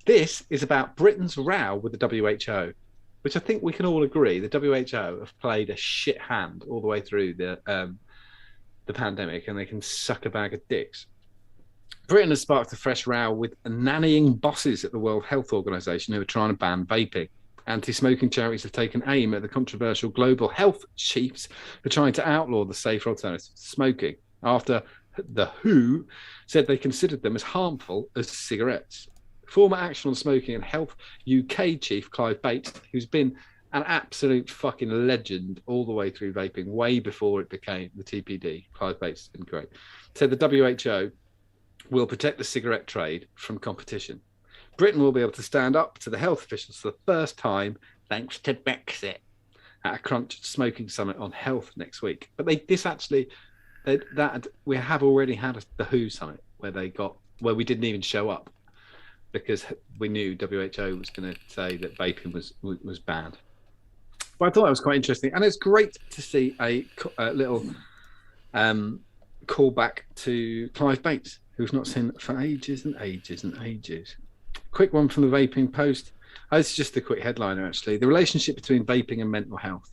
Speaker 3: This is about Britain's row with the WHO. which I think we can all agree the WHO have played a shit hand all the way through the pandemic, and they can suck a bag of dicks. Britain has sparked a fresh row with nannying bosses at the World Health Organization who are trying to ban vaping. Anti-smoking charities have taken aim at the controversial global health chiefs for trying to outlaw the safer alternative to smoking, after the WHO said they considered them as harmful as cigarettes. Former Action on Smoking and Health UK chief Clive Bates, who's been an absolute fucking legend all the way through vaping, way before it became the TPD, Clive Bates has been great, said the WHO will protect the cigarette trade from competition. Britain will be able to stand up to the health officials for the first time, thanks to Brexit, at a Crunch Smoking Summit on health next week. But we have already had the WHO summit where we didn't even show up because we knew WHO was going to say that vaping was bad. But I thought that was quite interesting, and it's great to see a little callback to Clive Bates, who's not seen for ages and ages and ages. Quick one from the Vaping Post. This is just a quick headliner, actually. The relationship between vaping and mental health.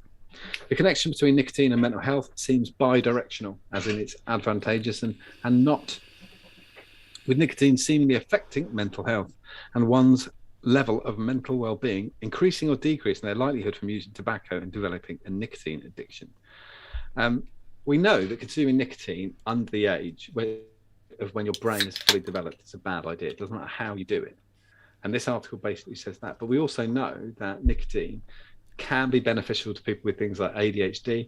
Speaker 3: The connection between nicotine and mental health seems bi-directional, as in it's advantageous and not, with nicotine seemingly affecting mental health and one's level of mental well-being, increasing or decreasing their likelihood from using tobacco and developing a nicotine addiction. We know that consuming nicotine under the age of when your brain is fully developed is a bad idea. It doesn't matter how you do it. And this article basically says that. But we also know that nicotine can be beneficial to people with things like ADHD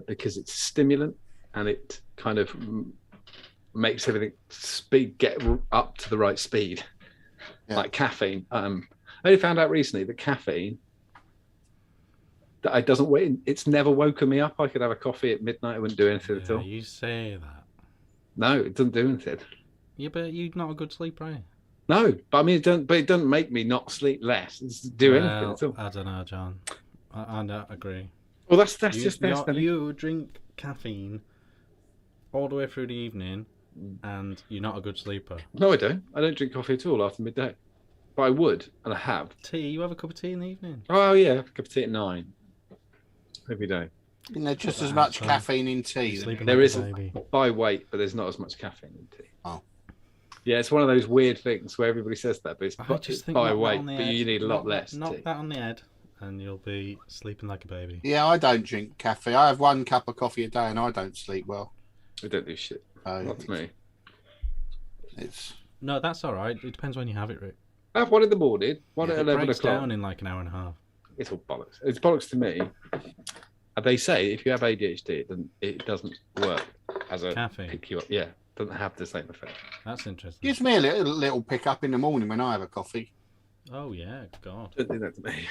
Speaker 3: because it's a stimulant and it kind of makes everything get up to the right speed. Yeah. Like caffeine. I only found out recently that caffeine, it's never woken me up. I could have a coffee at midnight, it wouldn't do anything at all.
Speaker 1: You say that.
Speaker 3: No, it doesn't do anything.
Speaker 1: Yeah, but you're not a good sleeper, are you?
Speaker 3: No, but I mean, it doesn't make me not sleep less. It doesn't do anything at all.
Speaker 1: I don't know, John. I don't agree.
Speaker 3: Well, that's just best.
Speaker 1: You drink caffeine all the way through the evening, and you're not a good sleeper.
Speaker 3: No, I don't. I don't drink coffee at all after midday. But I would, and I have.
Speaker 1: Tea? You have a cup of tea in the evening?
Speaker 3: Oh, yeah, I have a cup of tea at 9 every day.
Speaker 2: Isn't there just as much caffeine in tea?
Speaker 3: There is by weight, but there's not as much caffeine in tea.
Speaker 2: Oh.
Speaker 3: Yeah, it's one of those weird things where everybody says that, but it's by weight, but you need a lot less.
Speaker 1: Knock that on the head, and you'll be sleeping like a baby.
Speaker 2: Yeah, I don't drink caffeine. I have 1 cup of coffee a day, and I don't sleep well.
Speaker 3: I don't do shit. Not to me.
Speaker 1: No, that's all right. It depends when you have it, Rick.
Speaker 3: I have 1 in the morning, 1 at 11 o'clock. It breaks
Speaker 1: down in like an hour and a half.
Speaker 3: It's all bollocks. It's bollocks to me. They say if you have ADHD, it doesn't work as a
Speaker 1: caffeine.
Speaker 3: Pick you up. Yeah, it doesn't have the same effect.
Speaker 1: That's interesting.
Speaker 2: Gives me a little pick up in the morning when I have a coffee.
Speaker 1: Oh yeah, God.
Speaker 3: Don't do that to me.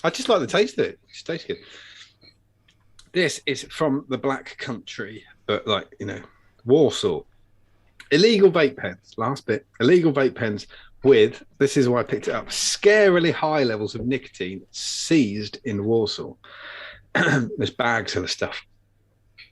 Speaker 3: I just like the taste of it. It tastes good. This is from the Black Country, but Warsaw. Illegal vape pens. Last bit. Illegal vape pens with, this is why I picked it up, scarily high levels of nicotine seized in Warsaw. There's bags of the stuff.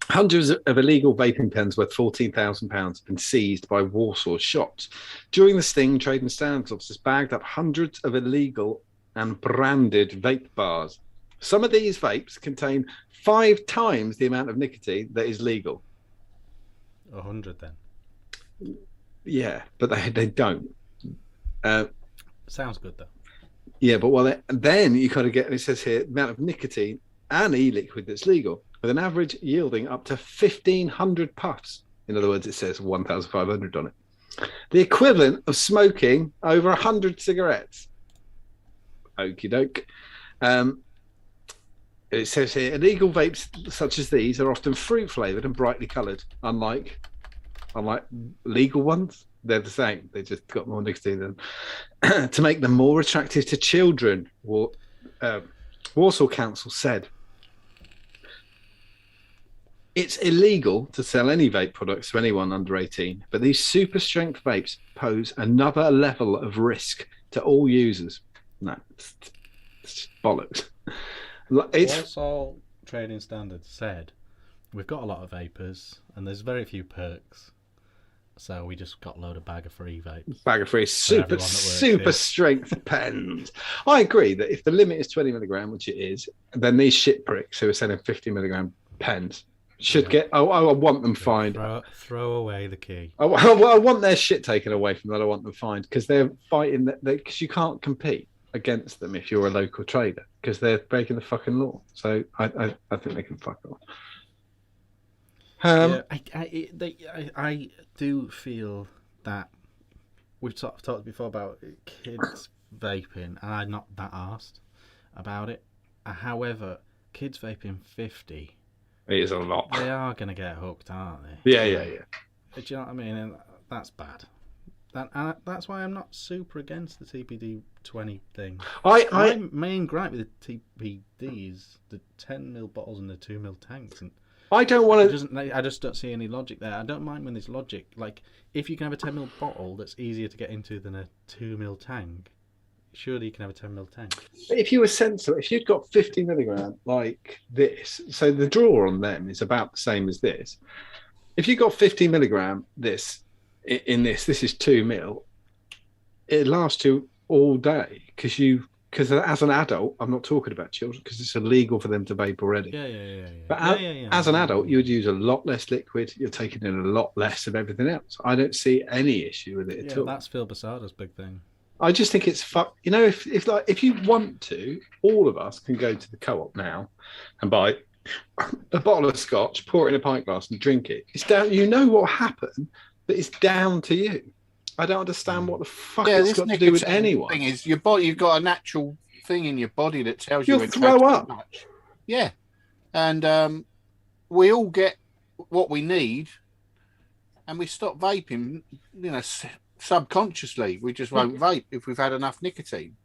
Speaker 3: Hundreds of illegal vaping pens worth £14,000 have been seized by Warsaw shops. During the sting, Trade and Standards officers bagged up hundreds of illegal and branded vape bars. Some of these vapes contain 5 times the amount of nicotine that is legal.
Speaker 1: 100 then?
Speaker 3: Yeah, but they don't.
Speaker 1: Sounds good though.
Speaker 3: Yeah, but then you kind of get, it says here, the amount of nicotine and e-liquid that's legal, with an average yielding up to 1,500 puffs. In other words, it says 1,500 on it. The equivalent of smoking over 100 cigarettes. Okie doke. It says here, illegal vapes such as these are often fruit flavoured and brightly coloured, unlike legal ones. They're the same. They just got more nicotine in them. To make them more attractive to children, Warsaw Council said. It's illegal to sell any vape products to anyone under 18, but these super strength vapes pose another level of risk to all users. No, it's bollocks.
Speaker 1: Warsaw Trading Standards said, we've got a lot of vapors and there's very few perks. So we just got a load of bag of free vapes.
Speaker 3: Bag of free
Speaker 1: everyone that
Speaker 3: super
Speaker 1: works
Speaker 3: strength pens. I agree that if the limit is 20 milligram, which it is, then these shit pricks who are selling 50 milligram pens should get. I want them fined.
Speaker 1: Throw away the key.
Speaker 3: I want their shit taken away from them. I want them fined because they're fighting because you can't compete against them if you're a local trader because they're breaking the fucking law. So I think they can fuck off.
Speaker 1: I do feel that we've talked before about kids vaping, and I'm not that arsed about it. However, kids vaping 50,
Speaker 3: it is a lot.
Speaker 1: They are going to get hooked, aren't they?
Speaker 3: Yeah.
Speaker 1: Do you know what I mean? And that's bad. That's why I'm not super against the TPD 20 thing. My main gripe with the TPD is the 10ml bottles and the 2ml tanks, and I don't want to. I just don't see any logic there. I don't mind when there's logic. Like, if you can have a 10ml bottle that's easier to get into than a 2ml tank, surely you can have a 10ml tank.
Speaker 3: If you were sensible, if you'd got 50 milligram like this, so the draw on them is about the same as this. If you got 50 milligram this is 2 mil, it lasts you all day because as an adult, I'm not talking about children because it's illegal for them to vape already.
Speaker 1: Yeah.
Speaker 3: But as an adult, you would use a lot less liquid. You're taking in a lot less of everything else. I don't see any issue with it at all.
Speaker 1: That's Phil Basada's big thing.
Speaker 3: I just think it's You know, if you want to, all of us can go to the co-op now and buy a bottle of scotch, pour it in a pint glass, and drink it. It's down. You know what happened, but it's down to you. I don't understand what the fuck it's got to do with anyone.
Speaker 2: The thing is, your body, you've got a natural thing in your body that tells you
Speaker 3: you'll throw up.
Speaker 2: Much. Yeah, and we all get what we need, and we stop vaping. You know, subconsciously, we just won't vape if we've had enough nicotine.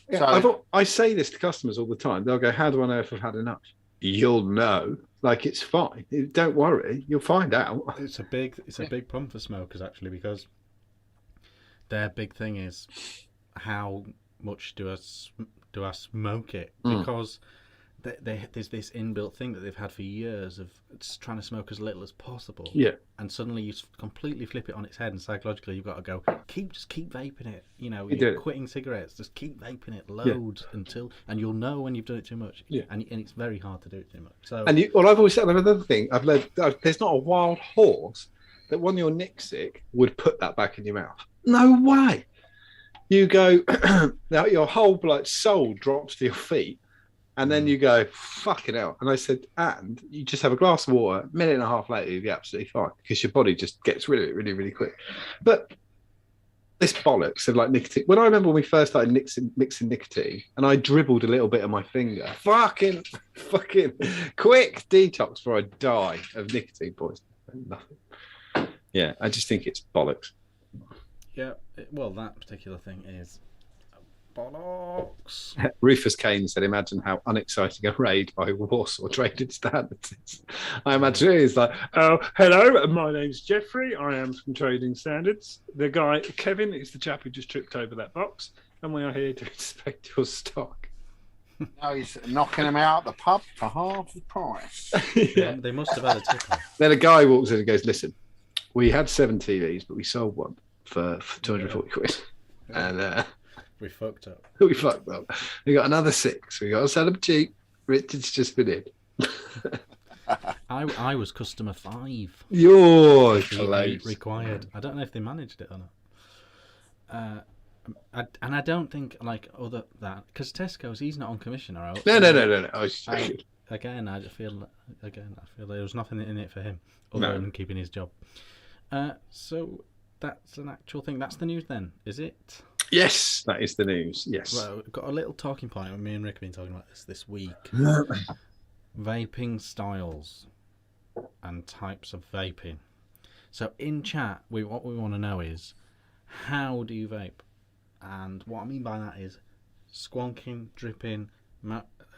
Speaker 3: Yeah, so, I say this to customers all the time. They'll go, "How do I know if I've had enough?" You'll know. Like, it's fine. Don't worry. You'll find out.
Speaker 1: It's a big problem for smokers, actually, because their big thing is how much do I smoke it? Because there's this inbuilt thing that they've had for years of just trying to smoke as little as possible.
Speaker 3: Yeah.
Speaker 1: And suddenly you completely flip it on its head, and psychologically you've got to go, just keep vaping it. You know, you're quitting cigarettes, just keep vaping it loads and you'll know when you've done it too much.
Speaker 3: Yeah.
Speaker 1: And it's very hard to do it too much. So
Speaker 3: I've always said another thing. There's not a wild horse that when you're nick sick would put that back in your mouth. No way. You go, now your whole soul drops to your feet, and then you go, fucking hell. And I said, and you just have a glass of water, a minute and a half later, you'll be absolutely fine because your body just gets rid of it really, really quick. But this bollocks of like nicotine. When I remember when we first started mixing nicotine, and I dribbled a little bit of my finger, fucking quick detox before I die of nicotine poisoning. Nothing. Yeah, I just think it's bollocks.
Speaker 1: Yeah, well, that particular thing is bollocks.
Speaker 3: Rufus Kane said, imagine how unexciting a raid by Warsaw Trading Standards is. I imagine it is like,
Speaker 4: oh, hello, my name's Jeffrey. I am from Trading Standards. The guy, Kevin, is the chap who just tripped over that box, and we are here to inspect your stock.
Speaker 2: Now he's knocking them out the pub for half the price.
Speaker 1: Yeah. They must have had a tip off.
Speaker 3: Then a guy walks in and goes, listen, we had 7 TVs, but we sold one for 240 quid. And
Speaker 1: we fucked up.
Speaker 3: We fucked up. We got another 6. We got to sell them cheap. Richard's just been in.
Speaker 1: I was customer 5.
Speaker 3: You're
Speaker 1: required. I don't know if they managed it or not. And I don't think other that because Tesco's, he's not on commission or else.
Speaker 3: No. I was joking.
Speaker 1: I feel there was nothing in it for him other than keeping his job. So that's an actual thing. That's the news then, is it?
Speaker 3: Yes, that is the news. Yes.
Speaker 1: Well, we've got a little talking point when me and Rick have been talking about this week. Vaping styles and types of vaping. So in chat, what we want to know is, how do you vape? And what I mean by that is squonking, dripping,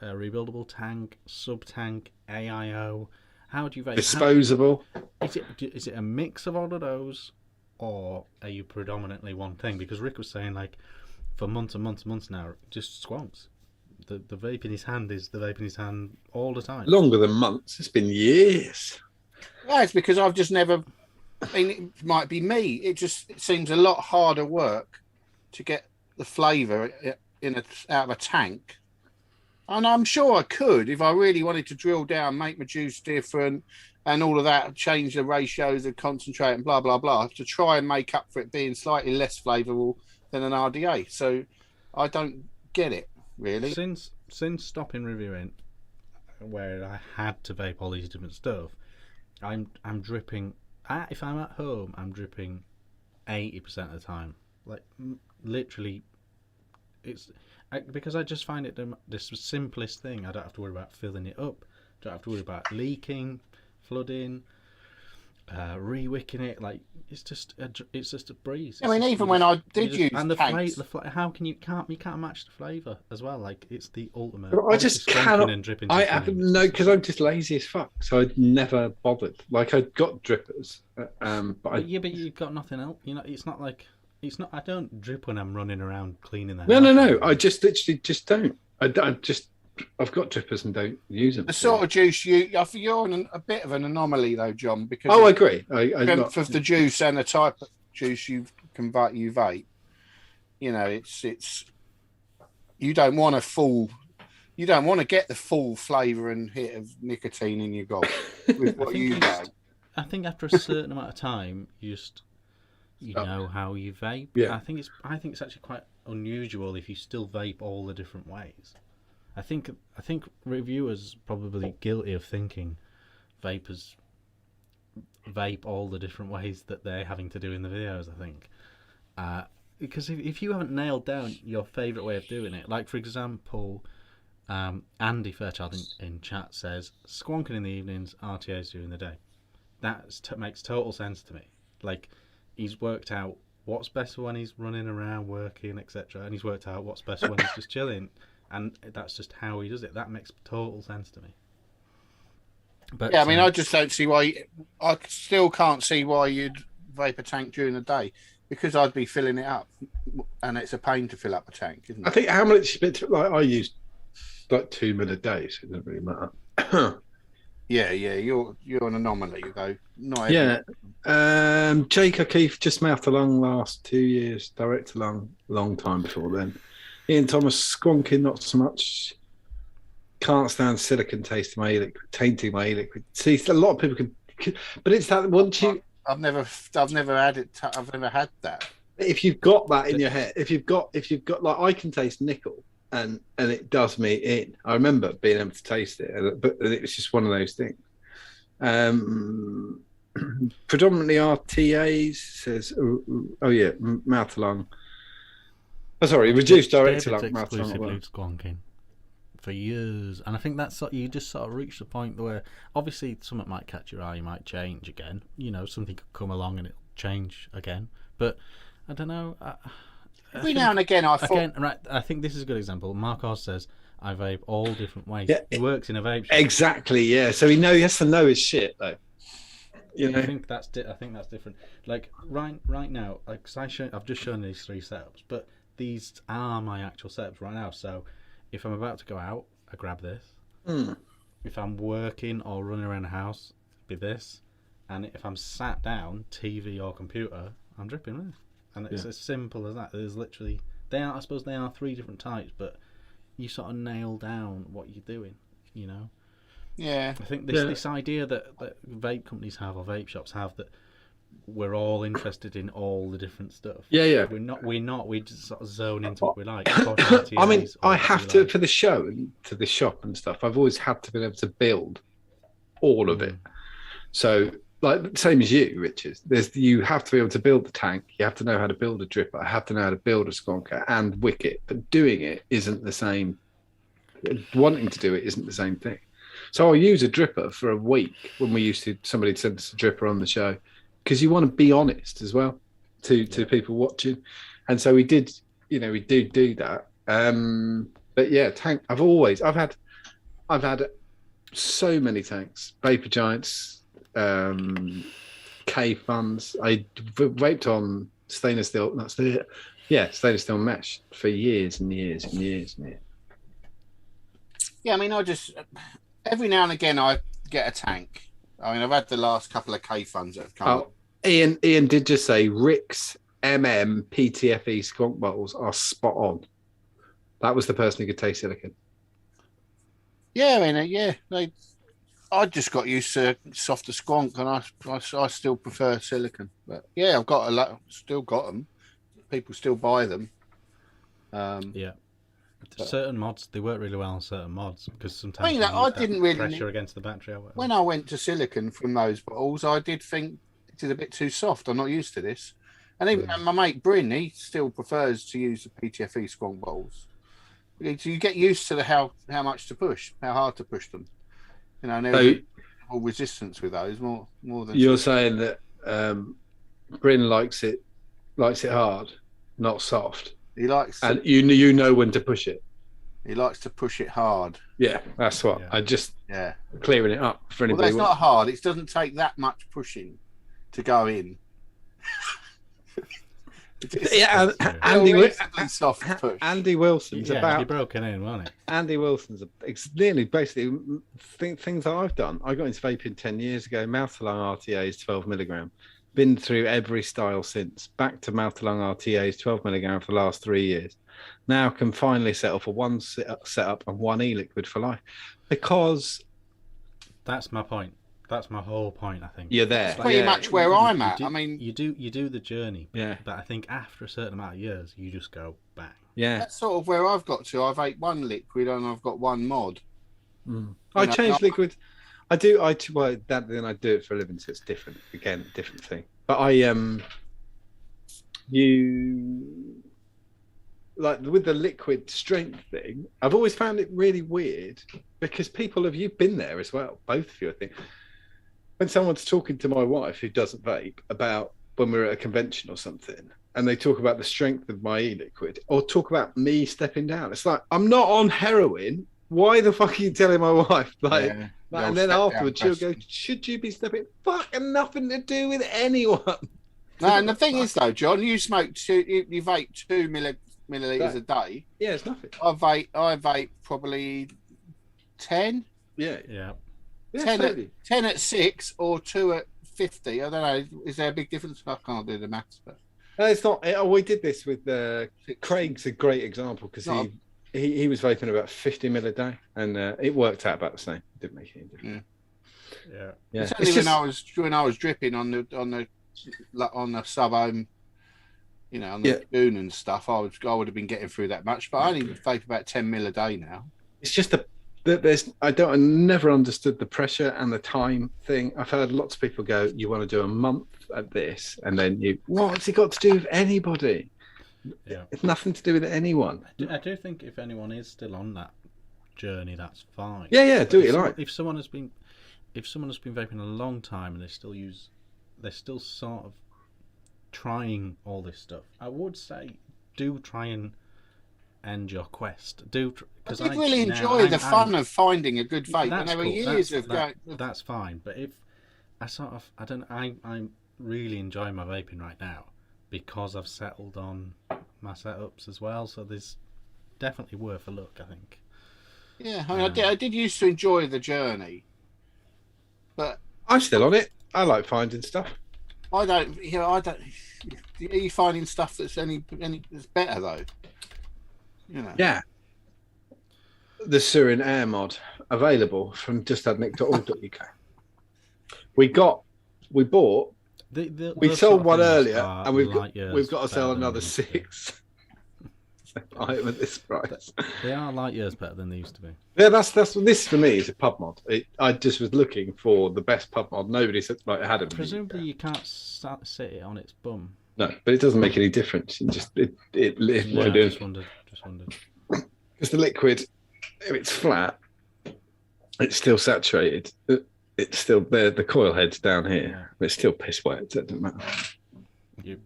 Speaker 1: rebuildable tank, sub-tank, AIO. How do you vape?
Speaker 3: Disposable.
Speaker 1: Is it a mix of all of those, or are you predominantly one thing? Because Rick was saying, for months and months and months now, just squonks. The vape in his hand is the vape in his hand all the time.
Speaker 3: Longer than months. It's been years.
Speaker 2: Yeah, it's because I've just never I mean, it might be me. It seems a lot harder work to get the flavour out of a tank. And I'm sure I could if I really wanted to drill down, make my juice different, and all of that, change the ratios of concentrate and blah blah blah to try and make up for it being slightly less flavourable than an RDA. So I don't get it really.
Speaker 1: Since stopping reviewing, where I had to vape all these different stuff, I'm dripping. If I'm at home, I'm dripping 80% of the time. Like literally, it's because I just find it the simplest thing. I don't have to worry about filling it up. Don't have to worry about leaking, flooding, re-wicking it. Like it's just a breeze.
Speaker 2: I mean, even when I did use
Speaker 1: and
Speaker 2: tanks,
Speaker 1: how can you can't match the flavour as well? Like it's the ultimate.
Speaker 3: I just cannot.
Speaker 1: And dripping
Speaker 3: I have no, because I'm just lazy as fuck. So I'd never bothered. Like I got drippers, but
Speaker 1: you've got nothing else. You know, it's not like. It's not. I don't drip when I'm running around cleaning the house.
Speaker 3: No. I just literally just don't. I've got drippers and don't use them.
Speaker 2: the sort of juice I think you're a bit of an anomaly though, John, because
Speaker 3: I agree.
Speaker 2: the strength of the juice and the type of juice you vape. You know, it's you don't want to get the full flavour and hit of nicotine in your gob with what you vape.
Speaker 1: I think after a certain amount of time, you know how you vape.
Speaker 3: Yeah.
Speaker 1: I think it's actually quite unusual if you still vape all the different ways. I think reviewers probably guilty of thinking vapors vape all the different ways that they're having to do in the videos. I think because if you haven't nailed down your favourite way of doing it, like for example, Andy Fairchild in chat says squonking in the evenings, RTAs during the day. That makes total sense to me. Like. He's worked out what's best when he's running around working, etc., and he's worked out what's best when he's just chilling, and that's just how he does it. That makes total sense to me. But
Speaker 2: yeah, I mean, I just don't see why. I still can't see why you'd vape a tank during the day, because I'd be filling it up, and it's a pain to fill up a tank, isn't it?
Speaker 3: I think how much like I use like 2 mil a day, so it doesn't really matter.
Speaker 2: Yeah, you're an anomaly though.
Speaker 3: Jake O'Keefe just mouthed along last 2 years, direct along, long time before then. Ian Thomas squonking not so much. Can't stand silicon taste of my e-liquid, tainting my e-liquid. See, a lot of people can, but it's that once you.
Speaker 2: I've never had it. I've never had that.
Speaker 3: If you've got that in your head, if you've got like I can taste nickel. And it does me in. I remember being able to taste it, but it was just one of those things. Predominantly RTAs says, oh yeah, mouth along. Oh, sorry, reduced direct along mouth along.
Speaker 1: Squonking for years, and I think that's you just sort of reach the point where obviously something might catch your eye, you might change again. You know, something could come along and it'll change again. But I don't know.
Speaker 2: Every now and again, I
Speaker 1: think this is a good example. Mark Oz says, I vape all different ways.
Speaker 3: Yeah,
Speaker 1: he works in a vape shop.
Speaker 3: Exactly, yeah. So he has to know his shit, though. You know?
Speaker 1: I think that's different. Like, right now, like, I've just shown these 3 setups, but these are my actual setups right now. So if I'm about to go out, I grab this. If I'm working or running around the house, it'd be this. And if I'm sat down, TV or computer, I'm dripping this. And it's as simple as that. There's literally I suppose they are 3 different types, but you sort of nail down what you're doing, you know.
Speaker 2: Yeah.
Speaker 1: I think this idea that vape companies have or vape shops have that we're all interested in all the different stuff.
Speaker 3: Yeah.
Speaker 1: We're not. We just sort of zone into what we like.
Speaker 3: I mean, I have to for the show and to the shop and stuff. I've always had to be able to build all of it. So. Like same as you, Richard. You have to be able to build the tank. You have to know how to build a dripper. I have to know how to build a squonker and wick it. But doing it isn't the same. Wanting to do it isn't the same thing. So I'll use a dripper for a week when somebody sent us a dripper on the show, because you want to be honest as well to people watching. And so we did. You know, we do that. But yeah, tank. I've had so many tanks. Vapor Giants. K funds. I vaped on stainless steel. Stainless steel mesh for years and years and years and years.
Speaker 2: Yeah, I mean, I just every now and again I get a tank. I mean, I've had the last couple of K funds that have come.
Speaker 3: Ian did just say Ric's PTFE skunk bottles are spot on. That was the person who could taste silicon.
Speaker 2: Yeah, I mean, yeah. I just got used to softer squonk, and I still prefer silicon. But yeah, I've got still got them. People still buy them.
Speaker 1: Yeah. Certain mods, they work really well on certain mods because sometimes
Speaker 2: I mean,
Speaker 1: you
Speaker 2: I
Speaker 1: need
Speaker 2: didn't
Speaker 1: that
Speaker 2: really
Speaker 1: pressure against the battery. Or whatever.
Speaker 2: When I went to silicon from those bottles, I did think it is a bit too soft. I'm not used to this. And even my mate Bryn, he still prefers to use the PTFE squonk bottles. You get used to how much to push, how hard to push them. You know, and there's more resistance with those more than.
Speaker 3: You're saying that Bryn likes it hard, not soft.
Speaker 2: He likes,
Speaker 3: and you know when to push it.
Speaker 2: He likes to push it hard.
Speaker 3: Yeah, that's what I just clearing it up for anybody.
Speaker 2: Well, it's not hard. It doesn't take that much pushing to go in.
Speaker 3: Yeah,
Speaker 2: soft push.
Speaker 3: Andy Wilson's about.
Speaker 1: He broken in, wasn't it?
Speaker 3: Andy Wilson's nearly basically things that I've done. I got into vaping 10 years ago. Mouth-to-lung RTAs 12 milligram. Been through every style since. Back to mouth-to-lung RTAs 12 milligram for the last 3 years. Now can finally settle for one setup and one e-liquid for life, because
Speaker 1: that's my point. That's my whole point. I think
Speaker 3: you're there.
Speaker 2: That's pretty much where I'm at. I mean,
Speaker 1: you do the journey.
Speaker 3: Yeah.
Speaker 1: But I think after a certain amount of years, you just go bang.
Speaker 3: Yeah.
Speaker 2: That's sort of where I've got to. I've ate one liquid and I've got one mod.
Speaker 3: I change liquid. I do. Then I do it for a living, so it's different. Again, different thing. But like with the liquid strength thing, I've always found it really weird because you've been there as well, both of you, I think. When someone's talking to my wife who doesn't vape about when we're at a convention or something, and they talk about the strength of my e-liquid or talk about me stepping down, it's like, I'm not on heroin. Why the fuck are you telling my wife? And then afterwards she'll go, should you be stepping? Fucking nothing to do with anyone.
Speaker 2: No, and the thing is though, John, you vape 2 milliliters a day.
Speaker 3: Yeah, it's nothing.
Speaker 2: I vape probably 10.
Speaker 3: Yeah.
Speaker 2: 10 at 6 or 2 at 50. I don't know. Is there a big difference? I can't do the maths, but
Speaker 3: no, it's not. We did this with Craig's a great example because he was vaping about 50 mil a day, and it worked out about the same. It didn't make any difference. Yeah.
Speaker 2: It's only when I was dripping on the sub home, you know, on the lagoon and stuff, I would have been getting through that much, but I only vape about 10 mil a day now.
Speaker 3: It's just I never understood the pressure and the time thing. I've heard lots of people go, you want to do a month at this, and then what's it got to do with anybody? Yeah, it's nothing to do with anyone.
Speaker 1: I do think if anyone is still on that journey, that's fine.
Speaker 3: Yeah, do what you like.
Speaker 1: If someone has been vaping a long time and they're still sort of trying all this stuff, I would say do try and end your quest.
Speaker 2: Because I really enjoy the fun of finding a good vape. And there were years of going.
Speaker 1: That's fine, but if I'm really enjoying my vaping right now because I've settled on my setups as well. So there's definitely worth a look, I think.
Speaker 2: Yeah, I mean, I did used to enjoy the journey, but
Speaker 3: I'm still on it. I like finding stuff.
Speaker 2: I don't. Are you finding stuff that's any that's better though? You know.
Speaker 3: Yeah. The Surin Air mod available from justadnick.org.uk. We bought. We sold one earlier, and we've got to sell another 6. Item at this price.
Speaker 1: They are light years better than they used to be.
Speaker 3: Yeah, that's this for me is a pub mod. I just was looking for the best pub mod. Nobody said had it.
Speaker 1: Presumably, you can't sit it on its bum.
Speaker 3: No, but it doesn't make any difference.
Speaker 1: Just wondered.
Speaker 3: Because the liquid, if it's flat, it's still saturated. It's still there. The coil head's down here. But it's still piss wet. So it doesn't matter.
Speaker 1: Yep.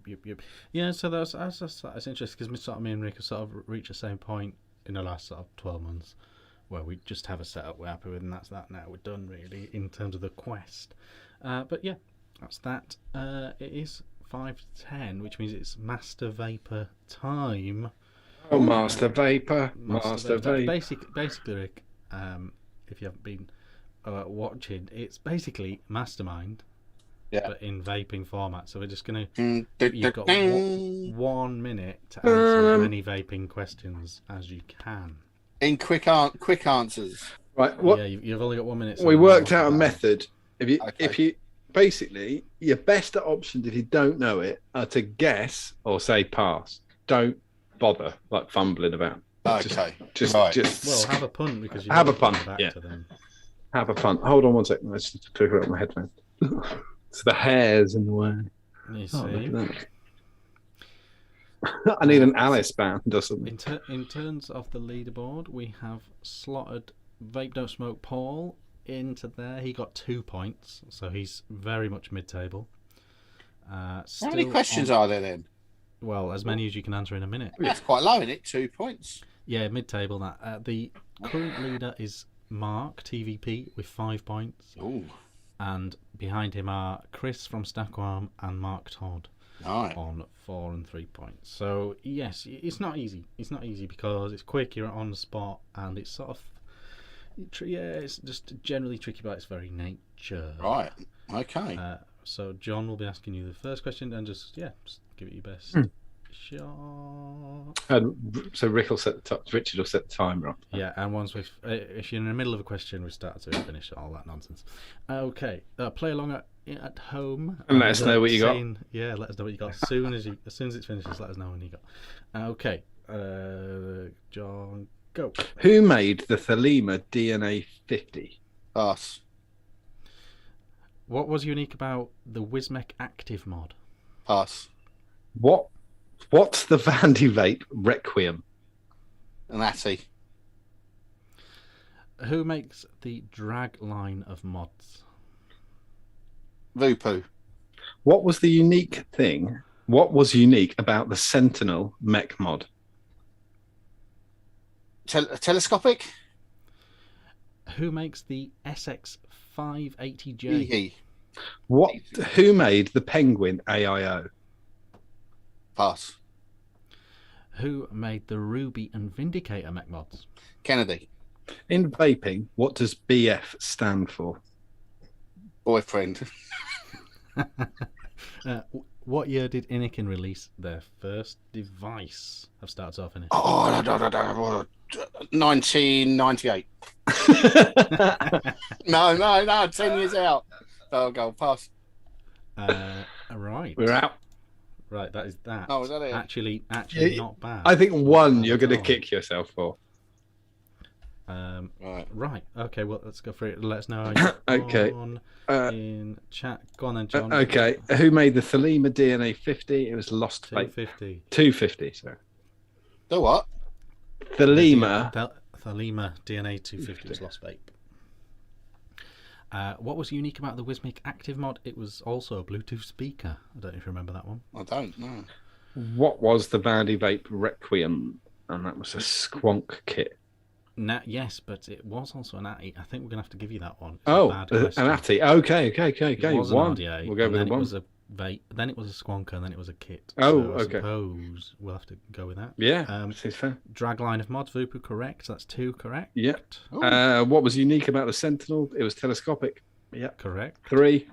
Speaker 1: Yeah, so that's interesting because me and Rick have sort of reached the same point in the last sort of 12 months where we just have a setup we're happy with, and that's that now. We're done really in terms of the quest. But yeah, that's that. It is 5:10, which means it's Master Vapor time.
Speaker 3: Oh, Master Vapor.
Speaker 1: Basically, Rick, if you haven't been watching, it's basically Mastermind. but in vaping format. So we're just going to...
Speaker 2: Mm,
Speaker 1: You've got 1 minute to answer as many vaping questions as you can.
Speaker 2: in quick answers.
Speaker 3: Right. What?
Speaker 1: Yeah, you've only got 1 minute. So
Speaker 3: We worked out a
Speaker 1: that.
Speaker 3: method. If you basically your best options if you don't know it are to guess or say pass. Don't bother like fumbling about.
Speaker 2: Okay.
Speaker 3: Just
Speaker 1: Well, have a punt because you
Speaker 3: have a
Speaker 1: don't
Speaker 3: punt.
Speaker 1: come back
Speaker 3: Yeah.
Speaker 1: to them.
Speaker 3: Have a punt. Hold on 1 second. Let's just click out my headphones. It's the hairs in the way.
Speaker 1: You
Speaker 3: Oh,
Speaker 1: see.
Speaker 3: look at that. I need an Alice band or something.
Speaker 1: In terms of the leaderboard, we have slotted Vape Don't Smoke Paul into there. He got 2 points, so he's very much mid-table.
Speaker 2: How many questions are there then?
Speaker 1: Well, as many as you can answer in a minute.
Speaker 2: That's quite low, isn't it? 2 points.
Speaker 1: Yeah, mid-table. That the current leader is Mark TVP with 5 points,
Speaker 2: Ooh,
Speaker 1: and behind him are Chris from Stackwam and Mark Todd
Speaker 2: right.
Speaker 1: on 4 and 3 points. So yes, it's not easy. It's not easy because it's quick. You're on the spot, and it's sort of it's just generally tricky by its very nature.
Speaker 2: Right. Okay.
Speaker 1: So John will be asking you the first question, and just give it your best shot.
Speaker 3: So Rick will set Richard will set the timer up.
Speaker 1: Yeah, and once if you're in the middle of a question, we start to finish all that nonsense. Okay, play along at home
Speaker 3: And let us know what you got.
Speaker 1: Yeah, let us know what you got as soon as it finishes. Let us know when you got. Okay, John, go.
Speaker 3: Who made the Thelema DNA 50?
Speaker 2: Pass.
Speaker 1: What was unique about the Wismec Active mod?
Speaker 2: Pass.
Speaker 3: What's the Vandy Vape Requiem?
Speaker 2: An Atty.
Speaker 1: Who makes the drag line of mods?
Speaker 2: Voopoo.
Speaker 3: What was the unique thing? What was unique about the Sentinel mech mod?
Speaker 2: Telescopic.
Speaker 1: Who makes the SX 580J?
Speaker 2: Hee.
Speaker 3: Who made the Penguin AIO?
Speaker 2: Pass.
Speaker 1: Who made the Ruby and Vindicator mech mods?
Speaker 2: Kennedy.
Speaker 3: In vaping, what does BF stand for?
Speaker 2: Boyfriend.
Speaker 1: What year did Inikin release their first device? I've started off in it.
Speaker 2: Oh, no. 1998. No. 10 years out. Oh, go pass.
Speaker 1: Right.
Speaker 3: We're out.
Speaker 1: Right, that is that.
Speaker 2: Oh, is that it?
Speaker 1: Actually,
Speaker 3: Yeah,
Speaker 1: not bad.
Speaker 3: I think one you're going to kick yourself for.
Speaker 2: Right.
Speaker 1: Okay, well, let's go through it. Let us know how you
Speaker 3: Okay.
Speaker 1: on in chat. Go on then, John.
Speaker 3: Okay. Who made the Thelema DNA 50? It was Lost Vape.
Speaker 1: 250.
Speaker 3: 250, sorry.
Speaker 2: The what?
Speaker 3: Thelema.
Speaker 1: Thelema DNA 250 was Lost Vape. What was unique about the Wismic Active mod? It was also a Bluetooth speaker. I don't know if you remember that one.
Speaker 2: I don't know.
Speaker 3: What was the Vandy Vape Requiem? And that was a squonk kit.
Speaker 1: Yes, but it was also an ATI. I think we're going to have to give you that one. It's
Speaker 3: Oh,
Speaker 1: a bad
Speaker 3: an
Speaker 1: question.
Speaker 3: ATI. Okay.
Speaker 1: It was
Speaker 3: One.
Speaker 1: an RDA,
Speaker 3: We'll go
Speaker 1: and
Speaker 3: with
Speaker 1: then
Speaker 3: the
Speaker 1: it
Speaker 3: one.
Speaker 1: was a vape, then it was a squonker, and then it was a kit.
Speaker 3: Oh,
Speaker 1: so I
Speaker 3: okay.
Speaker 1: suppose we'll have to go with that.
Speaker 3: Yeah, seems fair.
Speaker 1: Dragline of mods, Vupu, correct. That's 2 correct.
Speaker 3: Yeah.
Speaker 2: Ooh.
Speaker 3: What was unique about the Sentinel? It was telescopic. Yeah.
Speaker 1: Correct.
Speaker 3: 3.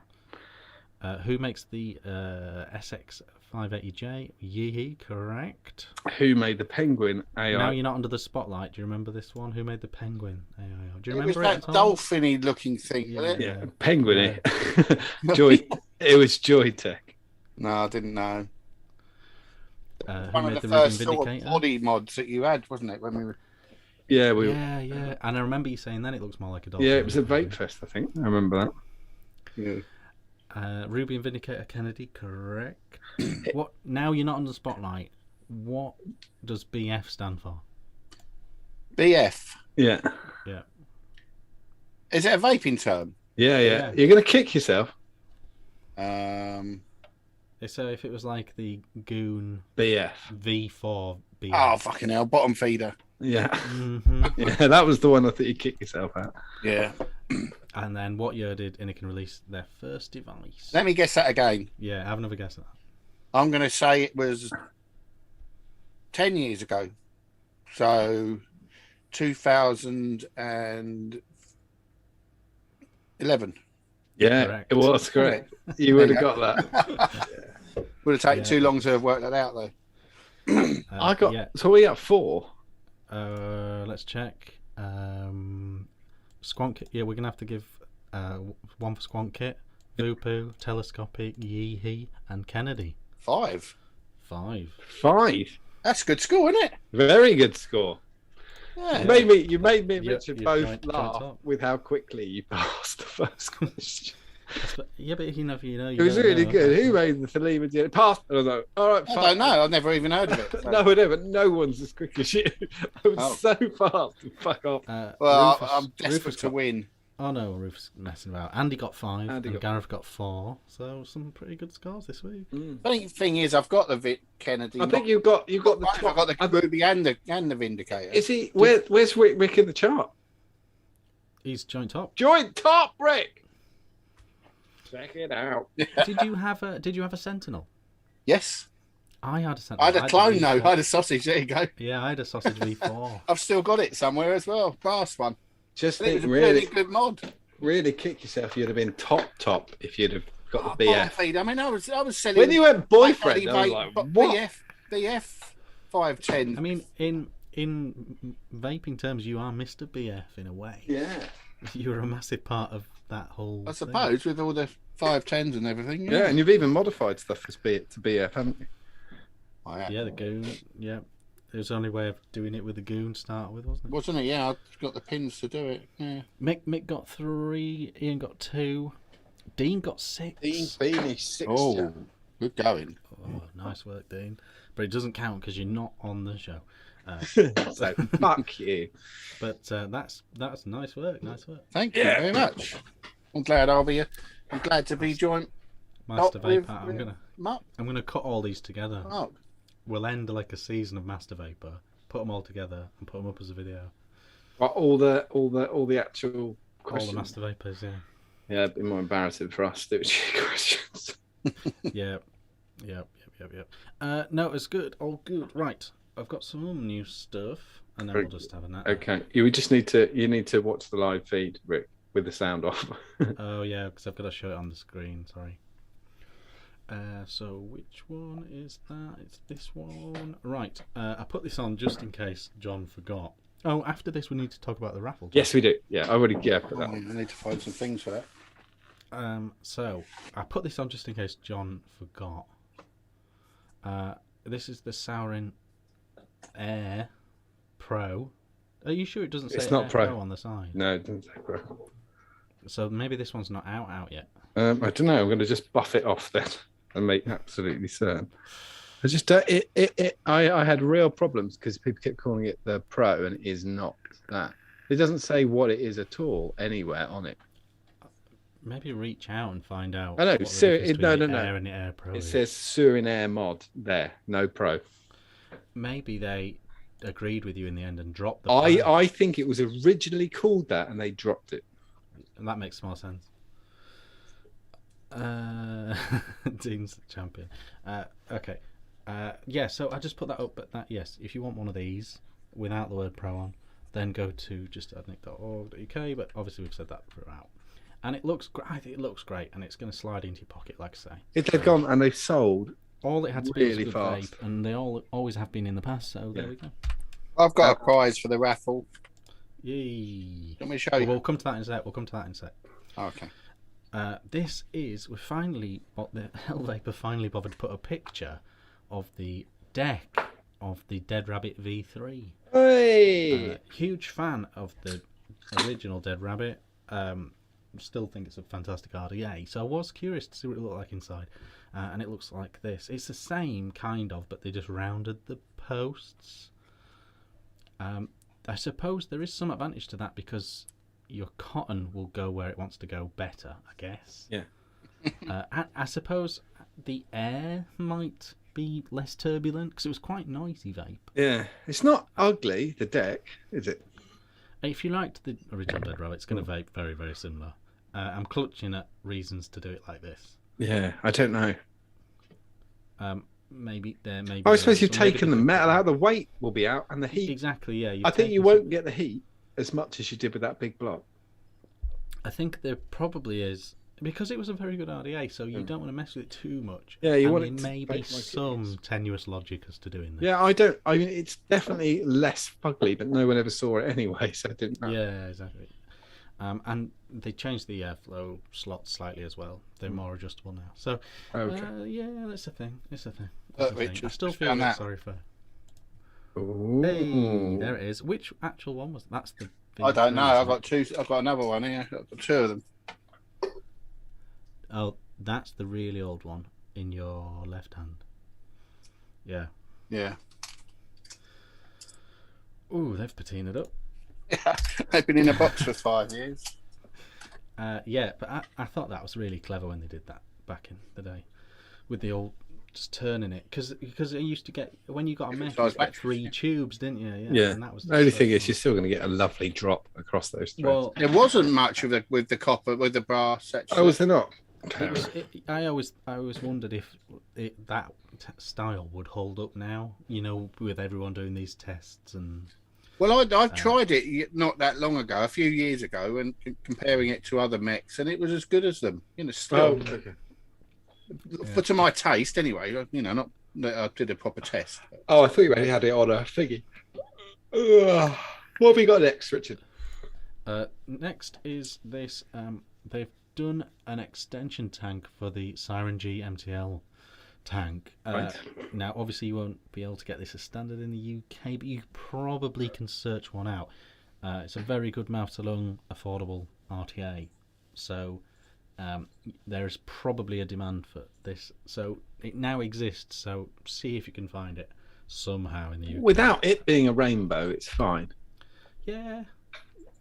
Speaker 1: Who makes the SX 580J? Yeehee, correct.
Speaker 3: Who made the Penguin AI?
Speaker 1: Now you're not under the spotlight. Do you remember this one? Who made the Penguin AIO? Do you
Speaker 2: It was
Speaker 1: remember
Speaker 2: that
Speaker 1: at all?
Speaker 2: dolphin-y looking thing, wasn't it?
Speaker 3: Yeah, Penguin. Joy. It was Joytech.
Speaker 2: No, I didn't know.
Speaker 1: Who
Speaker 2: One
Speaker 1: made
Speaker 2: of the
Speaker 1: the Ruby
Speaker 2: first sort of
Speaker 1: Vindicator?
Speaker 2: body mods that you had, wasn't it? When we were...
Speaker 3: Yeah,
Speaker 1: Yeah. And I remember you saying then it looks more like a dolphin.
Speaker 3: Yeah, it was a Vape Fest, I think. I remember that.
Speaker 2: Yeah.
Speaker 1: Ruby and Vindicator Kennedy, correct. What? Now you're not under the spotlight. What does BF stand for?
Speaker 2: BF.
Speaker 3: Yeah.
Speaker 1: Yeah.
Speaker 2: Is it a vaping term?
Speaker 3: Yeah.
Speaker 1: Yeah.
Speaker 3: You're going to kick yourself.
Speaker 1: So if it was like the Goon
Speaker 3: BF.
Speaker 1: V4 BF.
Speaker 2: Oh, fucking hell. Bottom feeder.
Speaker 3: Yeah.
Speaker 1: Mhm.
Speaker 3: Yeah, that was the one I thought you kick yourself at.
Speaker 2: Yeah.
Speaker 1: And then what year did Inikin release their first device?
Speaker 2: Let me guess that again.
Speaker 1: Yeah, have another guess at that.
Speaker 2: I'm going to say it was 10 years ago. So 2011.
Speaker 3: Yeah,
Speaker 1: Correct.
Speaker 3: it was correct. You would have got that.
Speaker 2: Would have taken too long to have worked that out, though.
Speaker 3: I got.
Speaker 1: Yeah.
Speaker 3: So we got 4.
Speaker 1: Let's check. Squonk Kit. Yeah, we're gonna have to give one for Squonk Kit, Voopoo, Telescopic, Yeehee, and Kennedy.
Speaker 2: 5.
Speaker 1: 5.
Speaker 3: 5.
Speaker 2: That's a good score, isn't it?
Speaker 3: Very good score.
Speaker 2: Yeah.
Speaker 3: You made me and
Speaker 1: Yeah,
Speaker 3: Richard
Speaker 1: you're
Speaker 3: both
Speaker 1: joint
Speaker 3: laugh
Speaker 1: up.
Speaker 3: with how quickly you passed the first question.
Speaker 1: Yeah, but you never,
Speaker 3: It was really good. Who made the Philema? Passed. And I was like, all right,
Speaker 2: I don't know. I've never even heard of it. So.
Speaker 3: No, I never. No one's as quick as you. I was so fast. Fuck off.
Speaker 2: Well,
Speaker 1: Rufus,
Speaker 2: I'm desperate
Speaker 1: Rufus
Speaker 2: to
Speaker 1: got,
Speaker 2: win.
Speaker 1: Oh no, Rufus messing about. Andy got 5,
Speaker 3: Andy
Speaker 1: and
Speaker 3: got
Speaker 1: Gareth got 4. So some pretty good scores this week.
Speaker 2: Funny thing is, I've got the Kennedy.
Speaker 3: I think you've got the
Speaker 2: I've
Speaker 3: top.
Speaker 2: got the Ruby and the Vindicator.
Speaker 3: Is he? Where's Rick in the chart?
Speaker 1: He's joint top.
Speaker 3: Joint top, Rick. Check it out.
Speaker 1: Did you have a Sentinel?
Speaker 2: Yes.
Speaker 1: I had a Sentinel.
Speaker 2: I had a clone though.
Speaker 1: V4.
Speaker 2: I had a sausage. There you go.
Speaker 1: Yeah, I had a sausage V4.
Speaker 2: I've still got it somewhere as well. Brass one.
Speaker 3: Just
Speaker 2: I think it
Speaker 3: think,
Speaker 2: was a really
Speaker 3: really,
Speaker 2: good mod.
Speaker 3: really kick yourself. You'd have been top if you'd have got the
Speaker 2: Bomb
Speaker 3: BF.
Speaker 2: feed. I mean, I was selling.
Speaker 3: When you went boyfriend, I was like, what?
Speaker 2: BF 510.
Speaker 1: I mean, in vaping terms, you are Mr. BF in a way.
Speaker 3: Yeah.
Speaker 1: You're a massive part of that whole.
Speaker 2: I suppose with all the 510s and everything.
Speaker 3: Yeah, and you've even modified stuff to BF, haven't you?
Speaker 2: I have.
Speaker 1: Yeah, the goon. Yeah, it was the only way of doing it with the goon to start with, wasn't it?
Speaker 2: Wasn't it? Yeah, I've got the pins to do it. Yeah.
Speaker 1: Mick got 3. Ian got 2. Dean got 6.
Speaker 3: Dean Beanie 6.
Speaker 2: Oh, good going.
Speaker 1: Oh, nice work, Dean. But it doesn't count because you're not on the show.
Speaker 3: So fuck you.
Speaker 1: But that's nice work. Nice work.
Speaker 2: Thank you very much. I'm glad I'll be. I'm glad to be joined.
Speaker 1: Master
Speaker 2: Not with-
Speaker 1: Vapor.
Speaker 2: Mark.
Speaker 1: I'm gonna cut all these together.
Speaker 2: Mark.
Speaker 1: We'll end like a season of Master Vapor. Put them all together and put them up as a video.
Speaker 3: Well, all the actual
Speaker 1: All
Speaker 3: questions.
Speaker 1: the Master Vapors, yeah.
Speaker 3: Yeah, it'd be more embarrassing for us to do questions.
Speaker 1: Yep. No, it's good. All good. Right. I've got some new stuff, and then we'll just have a nap.
Speaker 3: Okay. You need to watch the live feed, Rick, with the sound off.
Speaker 1: Oh yeah, because I've got to show it on the screen. Sorry. So which one is that? It's this one. Right. I put this on just in case John forgot. Oh, after this we need to talk about the raffle.
Speaker 3: Yes, we do. Yeah, I already put that
Speaker 2: I
Speaker 3: on.
Speaker 2: need to find some things for that.
Speaker 1: So I put this on just in case John forgot. This is the Saurin Air Pro. Are you sure it doesn't say
Speaker 3: It's not
Speaker 1: Air
Speaker 3: Pro.
Speaker 1: on the side?
Speaker 3: No, it doesn't say pro.
Speaker 1: So maybe this one's not out yet.
Speaker 3: I don't know. I'm going to just buff it off then and make absolutely certain. I just I had real problems because people kept calling it the Pro and it is not that. It doesn't say what it is at all anywhere on it.
Speaker 1: Maybe reach out and find out.
Speaker 3: I know.
Speaker 1: what the difference between the Air and the Air Pro
Speaker 3: It
Speaker 1: is.
Speaker 3: says Surin Air mod there, no Pro.
Speaker 1: Maybe they agreed with you in the end and dropped the. Pro.
Speaker 3: I think it was originally called that and they dropped it.
Speaker 1: And that makes more sense. Dean's the champion. Okay. Yeah, so I just put that up. But that, yes, if you want one of these without the word pro on, then go to justadnick.org.uk. But obviously we've said that throughout. And it looks great. I think it looks great, and it's going to slide into your pocket, like I say.
Speaker 3: If they've gone and they've sold
Speaker 1: All it had to be
Speaker 3: really
Speaker 1: was a good
Speaker 3: fast.
Speaker 1: vape, and they always have been in the past. So there we go.
Speaker 2: I've got a prize for the raffle.
Speaker 1: Yay!
Speaker 2: Let me show you.
Speaker 1: We'll come to that in a sec.
Speaker 2: Okay.
Speaker 1: This is the Hell Vapor finally bothered to put a picture of the deck of the Dead Rabbit V3.
Speaker 3: Hey!
Speaker 1: Huge fan of the original Dead Rabbit. Still think it's a fantastic RDA. So I was curious to see what it looked like inside, and it looks like this. It's the same kind of, but they just rounded the posts. I suppose there is some advantage to that because your cotton will go where it wants to go better, I guess.
Speaker 3: Yeah.
Speaker 1: I suppose the air might be less turbulent because it was quite noisy vape.
Speaker 3: Yeah, it's not ugly, the deck, is it?
Speaker 1: If you liked the original Dead Rabbit, it's going to vape very, very similar. I'm clutching at reasons to do it like this.
Speaker 3: Yeah, I don't know.
Speaker 1: Maybe there, maybe.
Speaker 3: I suppose
Speaker 1: there,
Speaker 3: you've
Speaker 1: or maybe
Speaker 3: taken the
Speaker 1: they-
Speaker 3: metal out, the weight will be out, and the heat.
Speaker 1: Exactly, yeah.
Speaker 3: I think you won't get the heat as much as you did with that big block.
Speaker 1: I think there probably is. because it was a very good RDA, so you don't want to mess with it too much.
Speaker 3: Yeah, you
Speaker 1: and
Speaker 3: want
Speaker 1: there
Speaker 3: it to
Speaker 1: may
Speaker 3: vape
Speaker 1: be
Speaker 3: like it
Speaker 1: some
Speaker 3: is.
Speaker 1: tenuous logic as to doing this.
Speaker 3: Yeah, I mean, it's definitely less fugly, but no one ever saw it anyway, so it didn't matter.
Speaker 1: Yeah, exactly. And they changed the airflow slots slightly as well. They're more adjustable now. So, yeah, that's a thing. It's a thing. It's a thing. I
Speaker 2: Richard,
Speaker 1: still
Speaker 2: just
Speaker 1: feel
Speaker 2: found
Speaker 1: a bit
Speaker 2: that.
Speaker 1: sorry for.
Speaker 3: Ooh.
Speaker 1: Hey, there it is. Which actual one was that's the?
Speaker 2: I don't know.
Speaker 1: V3,
Speaker 2: I've
Speaker 1: isn't
Speaker 2: got
Speaker 1: it?
Speaker 2: two. I've got another one here. I've got two of them.
Speaker 1: Oh, that's the really old one in your left hand. Yeah.
Speaker 2: Yeah.
Speaker 1: Ooh, they've patinaed up.
Speaker 2: Yeah. They've been in a box for 5 years.
Speaker 1: Yeah, but I thought that was really clever when they did that back in the day, with the old just turning it because it used to get when you got a mech, you
Speaker 2: size
Speaker 1: got
Speaker 2: batteries,
Speaker 1: 3
Speaker 2: yeah.
Speaker 1: tubes, didn't you?
Speaker 3: Yeah.
Speaker 1: And that was
Speaker 3: The only
Speaker 1: so
Speaker 3: thing is,
Speaker 1: fun.
Speaker 3: you're still going to get a lovely drop across those threads.
Speaker 1: Well,
Speaker 2: There wasn't much with the copper with the brass. Actually.
Speaker 3: Oh, was there not?
Speaker 1: I always wondered if that style would hold up now. You know, with everyone doing these tests and.
Speaker 2: Well, I've tried it not that long ago, a few years ago, and comparing it to other mechs, and it was as good as them. You know, still, but to my taste, anyway. You know, not that I did a proper test.
Speaker 3: Oh, I thought you had it on a thingy. What have we got next, Richard?
Speaker 1: Next is this. They've done an extension tank for the Siren G MTL tank.
Speaker 3: Right.
Speaker 1: Now, obviously, you won't be able to get this as standard in the UK, but you probably can search one out. It's a very good mouth-to-lung, affordable RTA. So there's probably a demand for this. So it now exists. So see if you can find it somehow in the UK.
Speaker 3: Without it being a rainbow, it's fine.
Speaker 1: Yeah,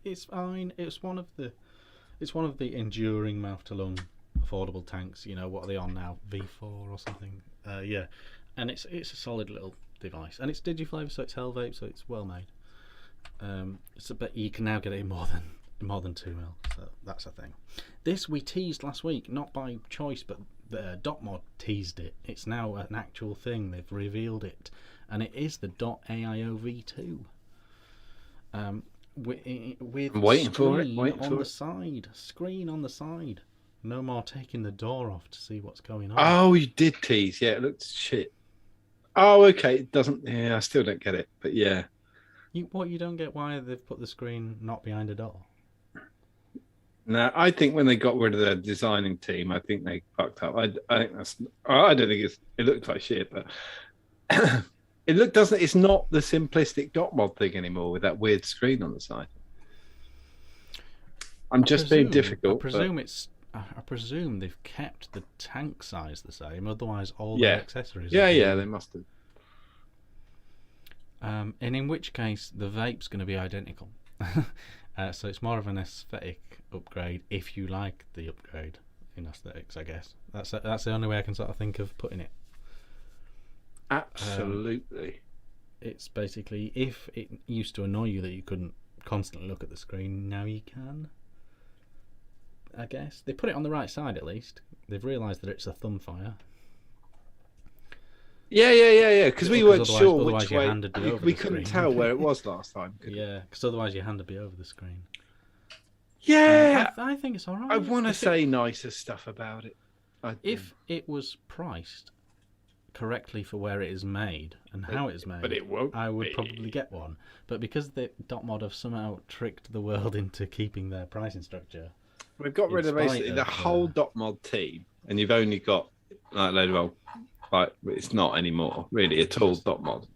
Speaker 1: it's fine. It's one of the enduring mouth-to-lung affordable tanks. You know, what are they on now? V4 or something. Yeah, and it's a solid little device, and it's digiflavor, so it's hell vape, so it's well made. But you can now get it in more than 2 mil, so that's a thing. This we teased last week, not by choice, but the DotMod teased it. It's now an actual thing. They've revealed it, and it is the .AIO V2. With
Speaker 3: I'm waiting for it.
Speaker 1: Screen on the side. No more taking the door off to see what's going on.
Speaker 3: Oh, you did tease. Yeah, it looked shit. Oh, okay. It doesn't. Yeah, I still don't get it. But yeah.
Speaker 1: You don't get why they've put the screen not behind a door?
Speaker 3: No, I think when they got rid of their designing team, I think they fucked up. I think that's. I don't think it looked like shit, but it's not the simplistic dot mod thing anymore with that weird screen on the side. I'm just being difficult.
Speaker 1: I presume they've kept the tank size the same. Otherwise, all the accessories.
Speaker 3: Yeah, they must have.
Speaker 1: And in which case, the vape's going to be identical. So it's more of an aesthetic upgrade if you like the upgrade in aesthetics, I guess. That's the only way I can sort of think of putting it.
Speaker 3: Absolutely.
Speaker 1: It's basically, if it used to annoy you that you couldn't constantly look at the screen, now you can. I guess they put it on the right side at least. They've realised that it's a thumb fire.
Speaker 3: Yeah. Because we weren't sure
Speaker 1: otherwise
Speaker 3: which
Speaker 1: your
Speaker 3: way.
Speaker 1: hand would be over
Speaker 3: We
Speaker 1: the
Speaker 3: couldn't
Speaker 1: screen.
Speaker 3: tell where it was last time.
Speaker 1: Yeah, because otherwise your hand would be over the screen.
Speaker 3: Yeah,
Speaker 1: I think it's all right.
Speaker 3: I want to say nicer stuff about it.
Speaker 1: If it was priced correctly for where it is made and how it is made,
Speaker 3: but it won't.
Speaker 1: I would probably get one. But because the DotMod have somehow tricked the world into keeping their pricing structure,
Speaker 3: we've got rid of basically the whole DotMod team, and you've only got like a load of old. Like it's not anymore really at all. DotMod.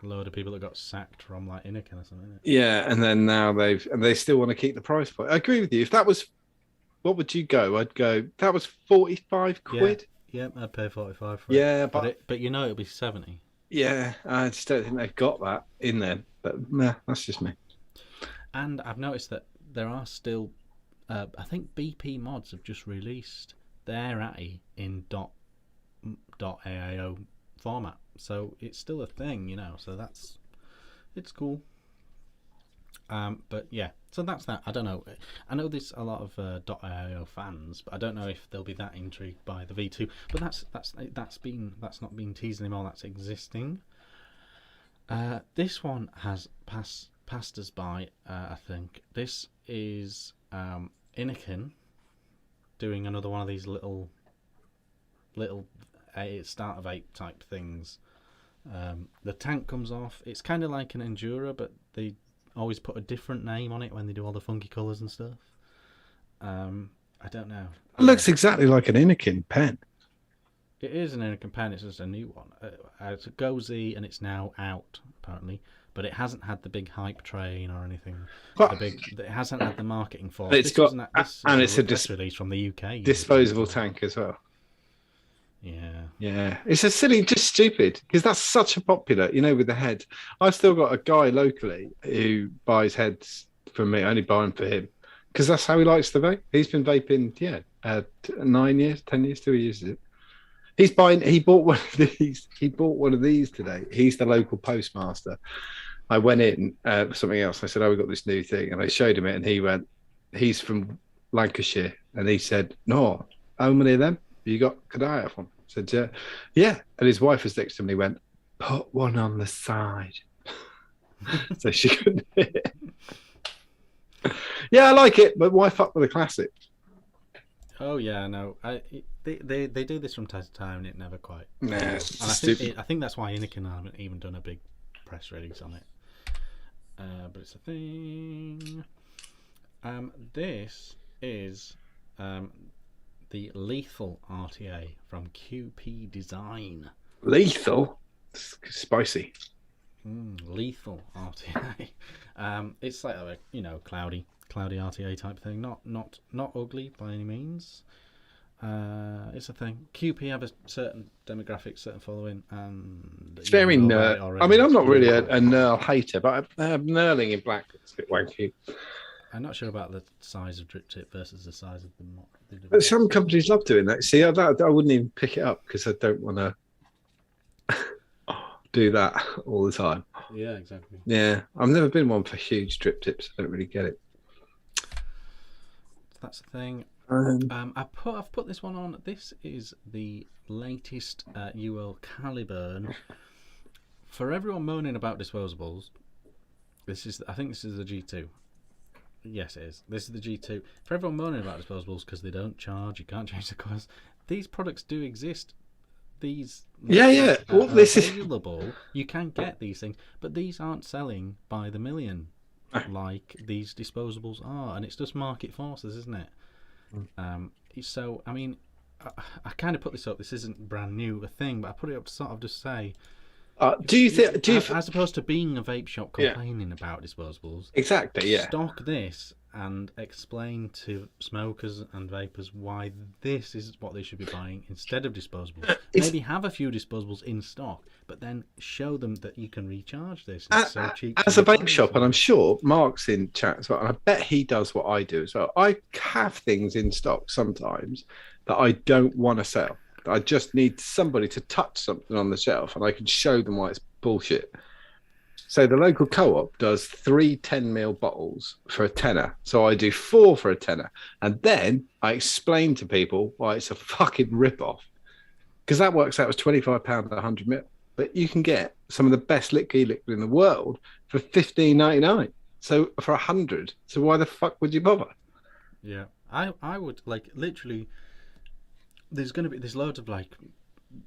Speaker 1: A load of people that got sacked from like Inican or something.
Speaker 3: Yeah, and then now they still want to keep the price point. I agree with you. If that was, what would you go? I'd go. That was 45 quid.
Speaker 1: Yeah, I'd pay 45 for it.
Speaker 3: Yeah,
Speaker 1: but you know it'll be 70.
Speaker 3: Yeah, I just don't think they've got that in there. But nah, that's just me.
Speaker 1: And I've noticed that there are still, I think BP Mods have just released their ATI in .AIO format, so it's still a thing, you know. So it's cool. But yeah, so that's that. I don't know. I know there's a lot of .AIO fans, but I don't know if they'll be that intrigued by the V2. But that's not been teased anymore. That's existing. This one has passed us by. I think this is Inican doing another one of these little starter vape type things. The tank comes off. It's kind of like an Endura, but they always put a different name on it when they do all the funky colours and stuff. I don't know.
Speaker 3: It looks exactly like an Inikin pen.
Speaker 1: It is an Inikin pen. It's just a new one. It's a GoZ, and it's now out apparently. But it hasn't had the big hype train or anything. It hasn't had the marketing for.
Speaker 3: But it's it's a
Speaker 1: press release from the UK.
Speaker 3: Disposable tank as well.
Speaker 1: Yeah.
Speaker 3: It's a silly, just stupid, because that's such a popular, with the head. I've still got a guy locally who buys heads from me. I only buy them for him because that's how he likes to vape. He's been vaping, 9 years, 10 years, 2 years. He bought one of these. He bought one of these today. He's the local postmaster. I went in for something else. I said, we got this new thing. And I showed him it. And he went, he's from Lancashire. And he said, no, how many of them? Could I have one? I said, yeah. And his wife was next to him. And he went, put one on the side. So she couldn't hear it. Yeah, I like it. But why fuck with a classic?
Speaker 1: Oh yeah, no. They do this from time to time, and it never quite.
Speaker 3: Nah,
Speaker 1: I think that's why Inikin haven't even done a big press release on it. But it's a thing. This is the Lethal RTA from QP Design.
Speaker 3: Lethal, spicy.
Speaker 1: Lethal RTA. It's like a cloudy RTA type thing. Not ugly by any means. It's a thing. QP have a certain demographic, certain following, and
Speaker 3: it's very nerd. I mean, I'm not really a knurl hater, but knurling in black is a bit wanky.
Speaker 1: I'm not sure about the size of drip tip versus the size of the mod.
Speaker 3: But some companies love doing that. See, I wouldn't even pick it up because I don't want to do that all the time.
Speaker 1: Yeah, exactly.
Speaker 3: Yeah, I've never been one for huge drip tips. I don't really get it.
Speaker 1: That's the thing. I've put this one on. This is the latest UL Caliburn. For everyone moaning about disposables, I think this is the G2. Yes, it is. This is the G2. For everyone moaning about disposables because they don't charge, you can't change the cost. These products do exist. These
Speaker 3: Well, this is
Speaker 1: available. You can get these things, but these aren't selling by the million like these disposables are, and it's just market forces, isn't it? So I mean, I kind of put this up. This isn't brand new a thing, but I put it up to sort of just say. As opposed to being a vape shop complaining about disposables,
Speaker 3: exactly, yeah.
Speaker 1: Stock this and explain to smokers and vapors why this is what they should be buying instead of disposables. Maybe have a few disposables in stock, but then show them that you can recharge this. It's so cheap.
Speaker 3: As a vape shop, and I'm sure Mark's in chat as well, and I bet he does what I do as well. I have things in stock sometimes that I don't want to sell. I just need somebody to touch something on the shelf and I can show them why it's bullshit. So the local co-op does 3 10ml bottles for a tenner. So I do 4 for a tenner. And then I explain to people why it's a fucking rip-off. Because that works out as £25 a 100ml. But you can get some of the best liquid in the world for $15.99. So for 100. So why the fuck would you bother?
Speaker 1: Yeah. I would, literally... There's loads of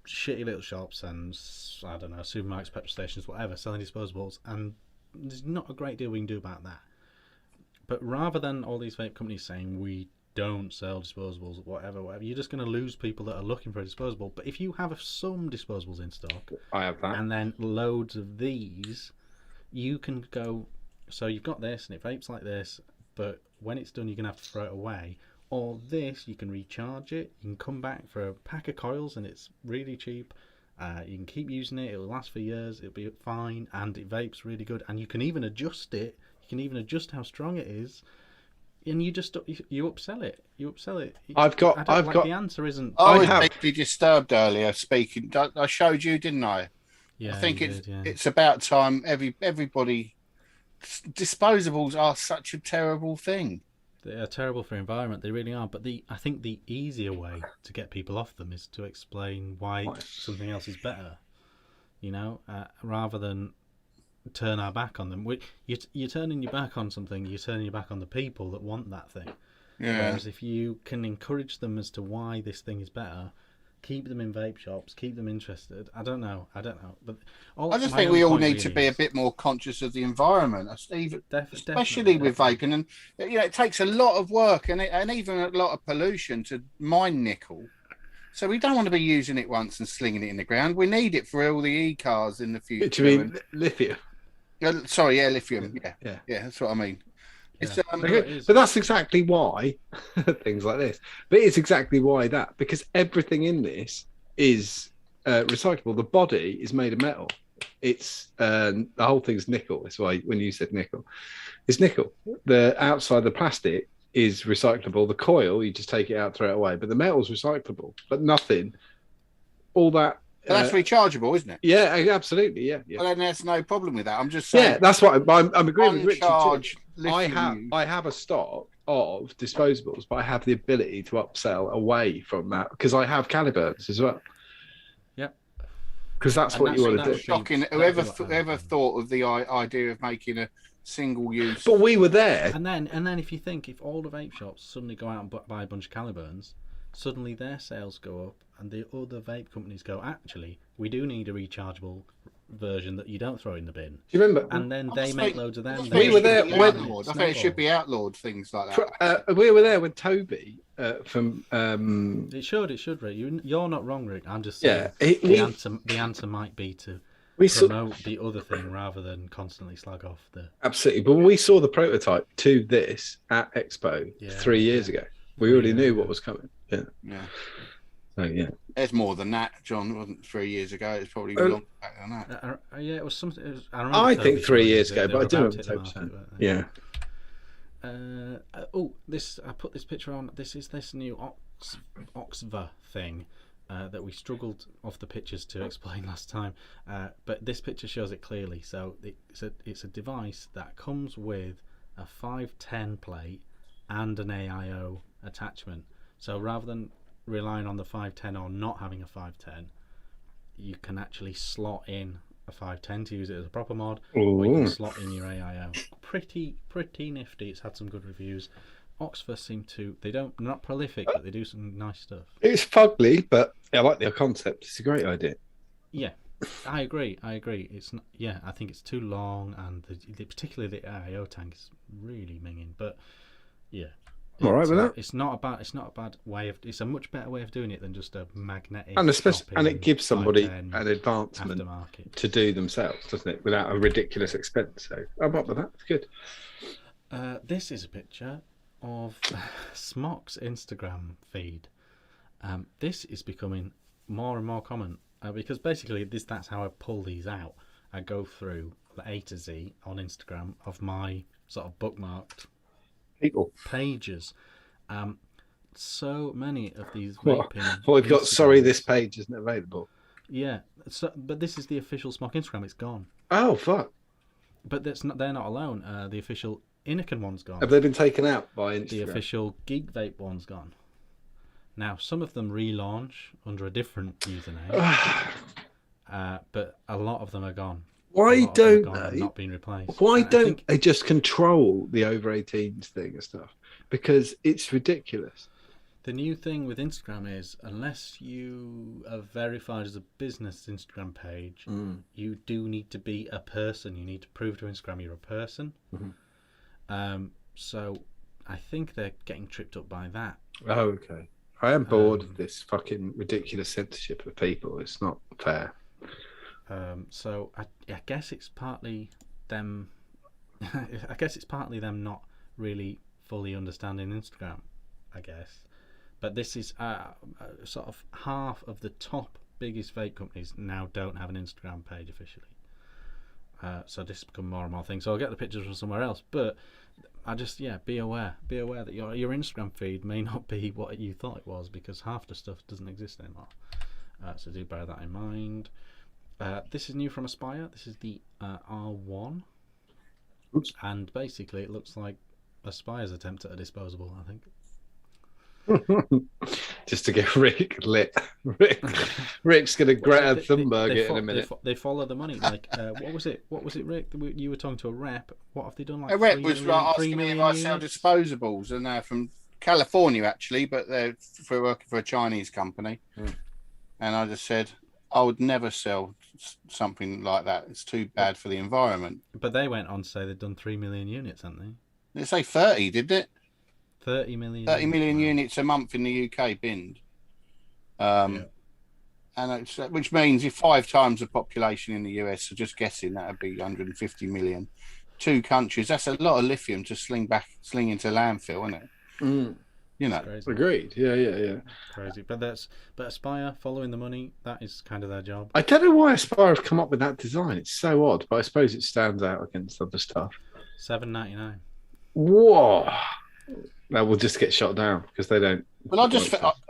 Speaker 1: shitty little shops and I don't know, supermarkets, petrol stations, whatever, selling disposables, and there's not a great deal we can do about that. But rather than all these vape companies saying we don't sell disposables, whatever, you're just going to lose people that are looking for a disposable. But if you have some disposables in stock,
Speaker 3: I have that,
Speaker 1: and then loads of these, you can go. So you've got this, and it vapes like this, but when it's done, you're going to have to throw it away. Or this, you can recharge it. You can come back for a pack of coils, and it's really cheap. You can keep using it. It'll last for years. It'll be fine, and it vapes really good. And you can even adjust it. You can even adjust how strong it is, and you upsell it. You upsell it.
Speaker 2: The
Speaker 1: answer isn't.
Speaker 2: I was deeply disturbed earlier. Speaking, I showed you, didn't I?
Speaker 1: Yeah,
Speaker 2: I think it's about time. Everybody, disposables are such a terrible thing.
Speaker 1: They are terrible for the environment. They really are. But I think the easier way to get people off them is to explain why something else is better. Rather than turn our back on them. You're turning your back on something. You're turning your back on the people that want that thing.
Speaker 2: Yeah.
Speaker 1: Whereas if you can encourage them as to why this thing is better, keep them in vape shops, keep them interested. I don't know, but
Speaker 2: I just think we all need to be a bit more conscious of the environment, especially with vaping. And it takes a lot of work and even a lot of pollution to mine nickel. So we don't want to be using it once and slinging it in the ground. We need it for all the e-cars in the future.
Speaker 3: Do you mean lithium?
Speaker 2: Sorry, lithium.
Speaker 3: Yeah,
Speaker 2: that's what I mean.
Speaker 1: Yeah.
Speaker 3: But that's exactly why things like this. But it's exactly why because everything in this is recyclable. The body is made of metal. It's the whole thing's nickel. That's why when you said nickel, it's nickel. The outside, the plastic is recyclable. The coil, you just take it out, throw it away. But the metal's recyclable. But nothing. All that.
Speaker 2: But that's rechargeable, isn't it?
Speaker 3: Yeah, absolutely. Yeah.
Speaker 2: Well, then there's no problem with that. I'm just saying.
Speaker 3: Yeah, that's what I'm agreeing with Richard too. I
Speaker 2: lithium.
Speaker 3: have a stock of disposables, but I have the ability to upsell away from that because I have Caliburns as well.
Speaker 1: Yep.
Speaker 3: Because that's what you want to do.
Speaker 2: Shocking. Whoever thought of the idea of making a single use.
Speaker 3: But we were there.
Speaker 1: And then if you think if all the vape shops suddenly go out and buy a bunch of Caliburns, suddenly their sales go up, and the other vape companies go, actually, we do need a rechargeable version that you don't throw in the bin.
Speaker 3: Do you remember?
Speaker 1: And then they make loads of them.
Speaker 3: We were there when
Speaker 2: I think it should be outlawed, things like that.
Speaker 3: We were there when Toby from.
Speaker 1: It should, Rick. You're not wrong, Rick. I'm just saying the answer might be to promote the other thing rather than constantly slag off the.
Speaker 3: Absolutely, but when we saw the prototype to this at Expo 3 years ago, we already knew what was coming. Yeah. So yeah,
Speaker 2: there's more than that, John. It wasn't 3 years ago. It's probably longer back than that.
Speaker 1: Yeah, it was something.
Speaker 3: I think 3 years ago, but I do remember Toby. Yeah.
Speaker 1: I put this picture on. This is this new Oxva thing that we struggled off the pictures to explain last time, but this picture shows it clearly. So it's a device that comes with a 510 plate and an AIO attachment. So rather than relying on the 510 or not having a 510, you can actually slot in a 510 to use it as a proper mod, or you can slot in your AIO. Pretty nifty. It's had some good reviews. Oxford they're not prolific, but they do some nice stuff.
Speaker 3: It's fugly, but I like the concept. It's a great idea.
Speaker 1: Yeah, I agree. It's not. Yeah, I think it's too long, and particularly the AIO tank is really minging. But yeah.
Speaker 3: I'm all right with that.
Speaker 1: It's not a bad way of. It's a much better way of doing it than just a magnetic.
Speaker 3: And it gives somebody an advancement to do themselves, doesn't it? Without a ridiculous expense. So I'm up with that. It's good.
Speaker 1: This is a picture of Smok's Instagram feed. This is becoming more and more common because basically that's how I pull these out. I go through the A to Z on Instagram of my sort of bookmarked
Speaker 3: people
Speaker 1: pages. So many of these vaping.
Speaker 3: We've got sorry this page isn't available.
Speaker 1: Yeah, but this is the official Smok Instagram. It's gone.
Speaker 3: Oh fuck!
Speaker 1: But they're not alone. The official Inican one's gone.
Speaker 3: Have they been taken out by Instagram?
Speaker 1: The official Geek Vape one's gone. Now some of them relaunch under a different username, but a lot of them are gone.
Speaker 3: Why don't they?
Speaker 1: Not being replaced.
Speaker 3: Why don't they just control the over 18s thing and stuff? Because it's ridiculous.
Speaker 1: The new thing with Instagram is unless you are verified as a business Instagram page, you do need to be a person. You need to prove to Instagram you're a person. Mm-hmm. So I think they're getting tripped up by that.
Speaker 3: Oh, okay. I am bored of this fucking ridiculous censorship of people. It's not fair.
Speaker 1: So I guess it's partly them. I guess it's partly them not really fully understanding Instagram. I guess, but this is sort of half of the top biggest vape companies now don't have an Instagram page officially. So this has become more and more things. So I'll get the pictures from somewhere else, but I just be aware that your Instagram feed may not be what you thought it was because half the stuff doesn't exist anymore. So do bear that in mind. This is new from Aspire. This is the R1.
Speaker 3: Oops.
Speaker 1: And basically it looks like Aspire's attempt at a disposable, I think.
Speaker 3: Just to get Rick lit. Rick's going to Greta Thunberg it in a minute.
Speaker 1: They follow the money. Like, what was it, Rick? You were talking to a rep. What have they done? Like
Speaker 2: a rep was asking me if I sell disposables, and from California actually, but they're for working for a Chinese company. And I just said I would never sell something like that. It's too bad for the environment.
Speaker 1: But they went on to say they'd done 3 million units, hadn't they?
Speaker 2: They say 30, didn't it?
Speaker 1: 30 million.
Speaker 2: 30 million units a month in the UK binned. And it's, which means if 5 times the population in the US, so just guessing, that would be 150 million. 2 countries, that's a lot of lithium to sling into landfill, isn't it? You know,
Speaker 3: agreed. Yeah.
Speaker 1: Crazy, but Aspire following the money, that is kind of their job.
Speaker 3: I don't know why Aspire have come up with that design. It's so odd, but I suppose it stands out against other stuff.
Speaker 1: $7.99.
Speaker 3: Whoa! That will just get shot down because they don't.
Speaker 2: Well,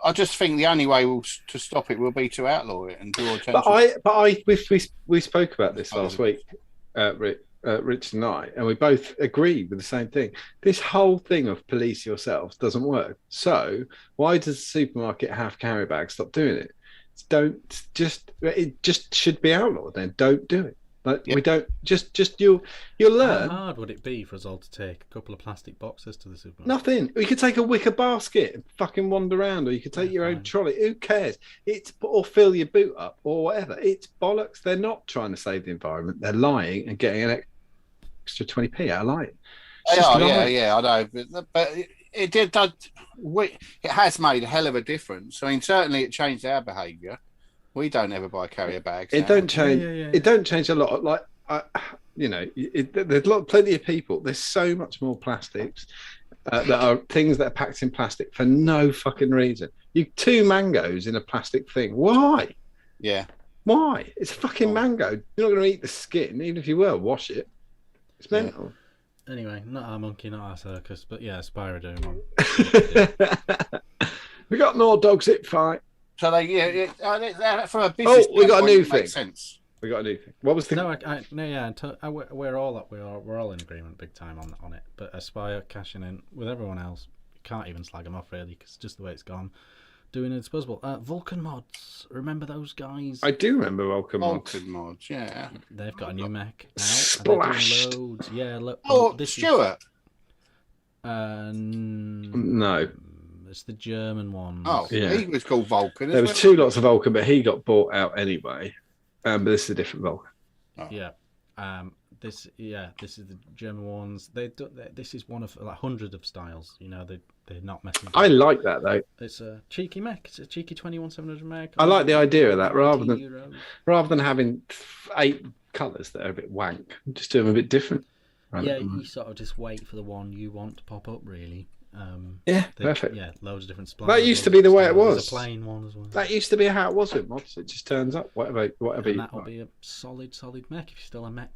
Speaker 2: I just think the only way to stop it will be to outlaw it and draw attention.
Speaker 3: We spoke about this last week, Rich and I, and we both agreed with the same thing. This whole thing of police yourselves doesn't work. So why does the supermarket have carry bags? Stop doing it. It just should be outlawed. Then don't do it. We don't you'll learn.
Speaker 1: How hard would it be for us all to take a couple of plastic boxes to the supermarket?
Speaker 3: Nothing. You could take a wicker basket and fucking wander around, or you could take your own trolley. Who cares? Or fill your boot up or whatever. It's bollocks. They're not trying to save the environment. They're lying and getting an extra 20p out of lying.
Speaker 2: I know, but it has made a hell of a difference. I mean, certainly it changed our behaviour. We don't ever buy carrier bags.
Speaker 3: It don't change. It don't change a lot. Like there's plenty of people. There's so much more plastics that are things that are packed in plastic for no fucking reason. 2 mangoes in a plastic thing. Why?
Speaker 2: Yeah.
Speaker 3: Why? It's a fucking mango. You're not going to eat the skin, even if you were. Wash it. It's mental.
Speaker 1: Anyway, not our monkey, not our circus, but yeah, Aspire are doing one.
Speaker 3: We got no dogs it fight.
Speaker 2: So for a business.
Speaker 3: We got a new thing.
Speaker 2: Sense.
Speaker 3: We got a new thing. What was the?
Speaker 1: We're all in agreement, big time on it. But Aspire cashing in with everyone else, you can't even slag them off really, because it's just the way it's gone. Doing a Disposable. Vulcan Mods, remember those guys?
Speaker 3: I do remember Vulcan
Speaker 2: Mods. Yeah.
Speaker 1: They've got a new mech now.
Speaker 3: Splashed.
Speaker 1: Loads. Yeah.
Speaker 2: Stuart.
Speaker 3: No.
Speaker 1: It's the German one.
Speaker 2: Oh, yeah. He was called Vulcan.
Speaker 3: There was 2 lots of Vulcan, but he got bought out anyway. But this is a different Vulcan.
Speaker 1: Oh. Yeah. This is the German ones. This is one of like hundreds of styles. You know, they're not messing.
Speaker 3: I like that though.
Speaker 1: It's a cheeky mech. It's a cheeky 21700 mech.
Speaker 3: I like the idea of that rather than having 8 colours that are a bit wank. Just do them a bit different.
Speaker 1: You sort of just wait for the one you want to pop up, really.
Speaker 3: Perfect.
Speaker 1: Yeah, loads of different splines.
Speaker 3: That used to be the way it was.
Speaker 1: There's a plain one as well.
Speaker 3: That used to be how it was with mods. It just turns up, whatever.
Speaker 1: And that'll be a solid mech if you're still a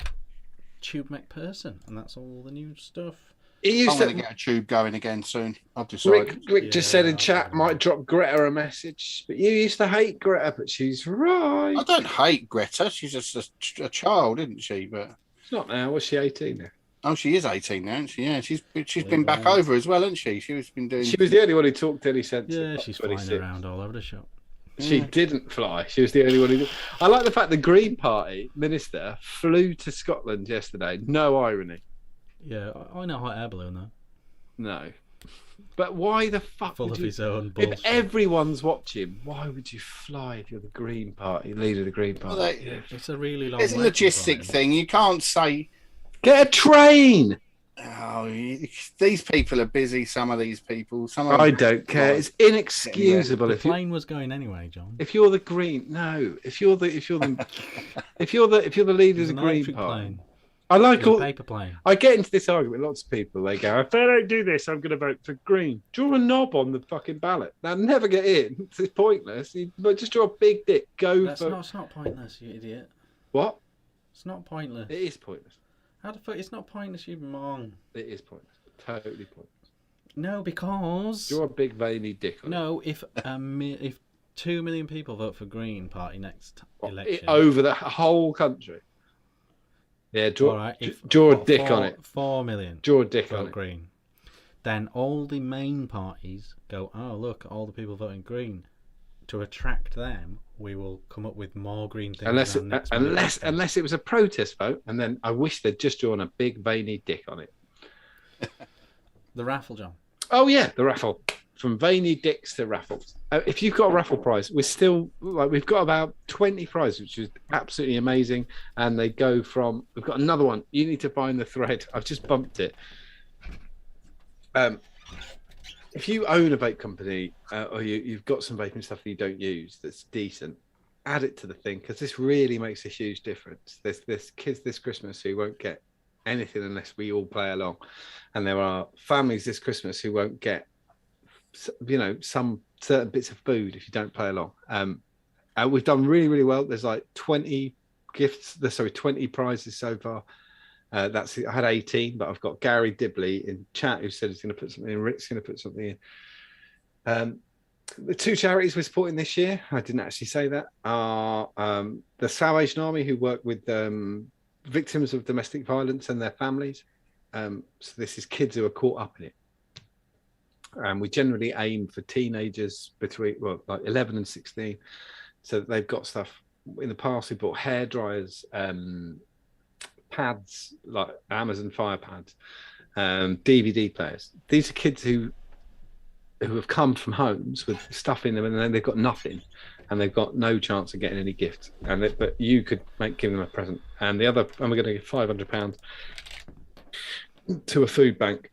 Speaker 1: tube mech person, and that's all the new stuff.
Speaker 2: I'm going to get a tube going again soon. I've decided.
Speaker 3: Rick just said in chat, might drop Greta a message, but you used to hate Greta, but she's right.
Speaker 2: I don't hate Greta. She's just a child, isn't she? But
Speaker 3: it's not now. Was she 18 now?
Speaker 2: Oh, she is 18 now, isn't she? Yeah, she's been back over as well, hasn't she? She was
Speaker 3: the only one who talked any sense.
Speaker 1: Yeah, she's flying around all over the shop.
Speaker 3: She didn't fly. She was the only one who did. I like the fact the Green Party minister flew to Scotland yesterday. No irony.
Speaker 1: Yeah, I know hot air balloon though.
Speaker 3: No. But why the fuck
Speaker 1: Full of his own bullshit.
Speaker 3: If everyone's watching, why would you fly if you're the Green Party, leader of the Green Party?
Speaker 2: Well,
Speaker 1: it's a really long
Speaker 2: It's a logistic thing. You can't say...
Speaker 3: Get a train!
Speaker 2: Oh, these people are busy. Some of these people.
Speaker 3: I don't care. It's inexcusable.
Speaker 1: The plane was going anyway, John.
Speaker 3: If you're the Green, no. If you're the leader of the Green Party.
Speaker 1: Plane.
Speaker 3: I like all
Speaker 1: paper plane.
Speaker 3: I get into this argument. Lots of people they go,
Speaker 4: if I don't do this, I'm going to vote for Green.
Speaker 3: Draw a knob on the fucking ballot. Now never get in. It's pointless. But just draw a big dick.
Speaker 1: It's not pointless, you idiot.
Speaker 3: What?
Speaker 1: It's not pointless.
Speaker 3: It is pointless.
Speaker 1: How the fuck? It's not pointless, you mong.
Speaker 3: It is pointless. Totally pointless.
Speaker 1: No, because
Speaker 3: draw a big veiny dick on
Speaker 1: it. If 2 million people vote for Green Party next election
Speaker 3: over the whole country. Yeah, draw a dick on it.
Speaker 1: 4 million.
Speaker 3: Draw a dick on it.
Speaker 1: Green. Then all the main parties go, oh look, all the people voting Green. To attract them, we will come up with more green things.
Speaker 3: Unless it was a protest vote, and then I wish they'd just drawn a big veiny dick on it.
Speaker 1: The Raffle, John.
Speaker 3: Oh yeah, the raffle. From Veiny Dicks to raffles. If you've got a raffle prize, we've got about 20 prizes, which is absolutely amazing. And they go from, we've got another one. You need to find the thread. I've just bumped it. If you own a vape company or you've got some vaping stuff that you don't use that's decent, add it to the thing, because this really makes a huge difference. There's kids this Christmas who won't get anything unless we all play along. And there are families this Christmas who won't get some certain bits of food if you don't play along. We've done really, really well. There's like 20 prizes so far. I had 18, but I've got Gary Dibley in chat who said he's going to put something in. Ric's going to put something in. The 2 charities we're supporting this year, I didn't actually say that, are the Salvation Army, who work with victims of domestic violence and their families. So this is kids who are caught up in it. We generally aim for teenagers between 11 and 16, so that they've got stuff. In the past, we bought hair dryers, pads like Amazon Fire pads, DVD players. These are kids who have come from homes with stuff in them, and then they've got nothing, and they've got no chance of getting any gifts. But you could give them a present. And we're going to give £500 to a food bank.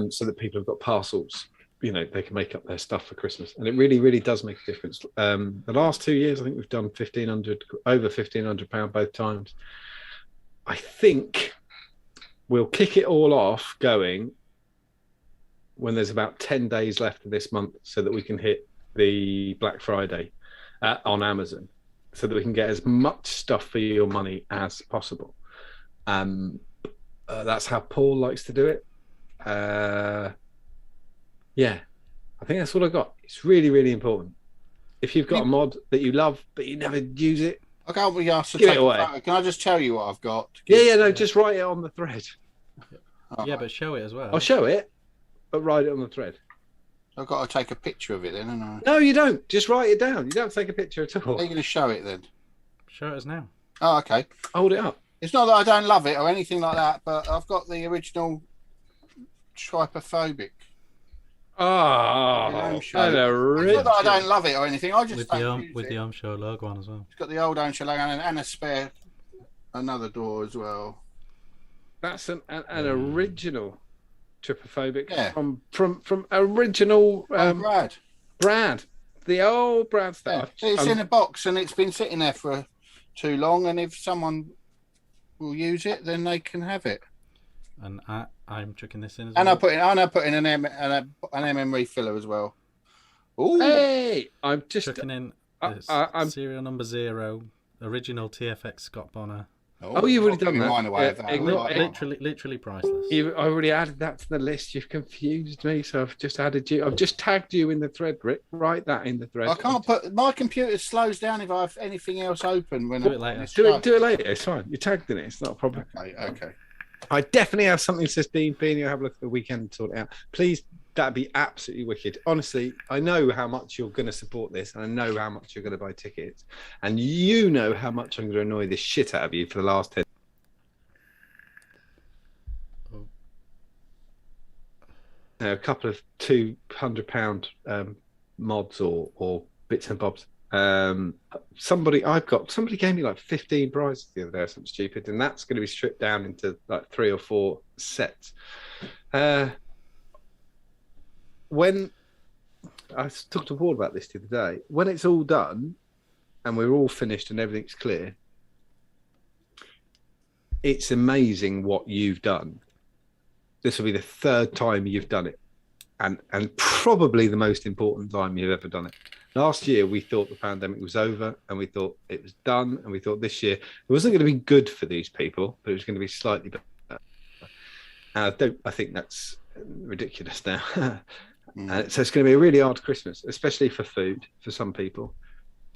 Speaker 3: So that people have got parcels, they can make up their stuff for Christmas, and it really, really does make a difference. The last 2 years, I think we've done over £1,500 both times. I think we'll kick it all off going when there's about 10 days left of this month, so that we can hit the Black Friday on Amazon, so that we can get as much stuff for your money as possible. That's how Paul likes to do it. I think that's all I got. It's really, really important. If you've got a mod that you love but you never use it,
Speaker 2: I can't be asked to
Speaker 3: give
Speaker 2: take
Speaker 3: it away.
Speaker 2: a photo. Can I just tell you what I've got?
Speaker 3: Just write it on the thread.
Speaker 1: But show it as well.
Speaker 3: I'll show it, but write it on the thread.
Speaker 2: I've got to take a picture of it then, haven't I?
Speaker 3: No, you don't. Just write it down. You don't take a picture at all.
Speaker 2: How are you going to show it then?
Speaker 1: Show it us now.
Speaker 2: Oh, okay.
Speaker 3: Hold it up.
Speaker 2: It's not that I don't love it or anything like that, but I've got the original trypophobic.
Speaker 3: Oh,
Speaker 2: it's not that I don't love it or anything. I just
Speaker 1: with the Ohm Show logo on as well.
Speaker 2: It's got the old Ohm Show logo and a spare another door as well.
Speaker 3: That's an original trypophobic.
Speaker 2: Yeah.
Speaker 3: From original Brad, the old Brad stuff.
Speaker 2: Yeah. It's in a box and it's been sitting there for too long, and if someone will use it, then they can have it.
Speaker 1: And I'm chucking this in as
Speaker 2: well.
Speaker 1: And
Speaker 2: I put in an MM refiller as well. Ooh.
Speaker 3: Hey, I'm just
Speaker 1: chucking in serial number 0, original TFX Scott Bonner.
Speaker 3: Oh, you've already done that.
Speaker 2: Mine away of that.
Speaker 1: Literally priceless.
Speaker 3: I already added that to the list. You've confused me, so I've just added you. I've just tagged you in the thread, Ric. Write that in the thread.
Speaker 2: I can't put. My computer slows down if I have anything else open.
Speaker 1: Do it later.
Speaker 3: Do it later. It's fine. You're tagged in it. It's not a problem.
Speaker 2: Okay.
Speaker 3: I definitely have something that says Dean Feeney. I'll have a look at the weekend and sort it out. Please, that'd be absolutely wicked. Honestly, I know how much you're going to support this, and I know how much you're going to buy tickets, and you know how much I'm going to annoy the shit out of you for the last 10. A couple of £200 mods or bits and bobs. Somebody gave me like 15 prizes the other day or something stupid, and that's going to be stripped down into like 3 or 4 sets. When I talked to Paul about this the other day, when it's all done and we're all finished and everything's clear, it's amazing what you've done. This will be the 3rd time you've done it, and probably the most important time you've ever done it. Last year, we thought the pandemic was over, and we thought it was done, and we thought this year it wasn't going to be good for these people, but it was going to be slightly better. I think that's ridiculous now. So it's going to be a really hard Christmas, especially for food for some people.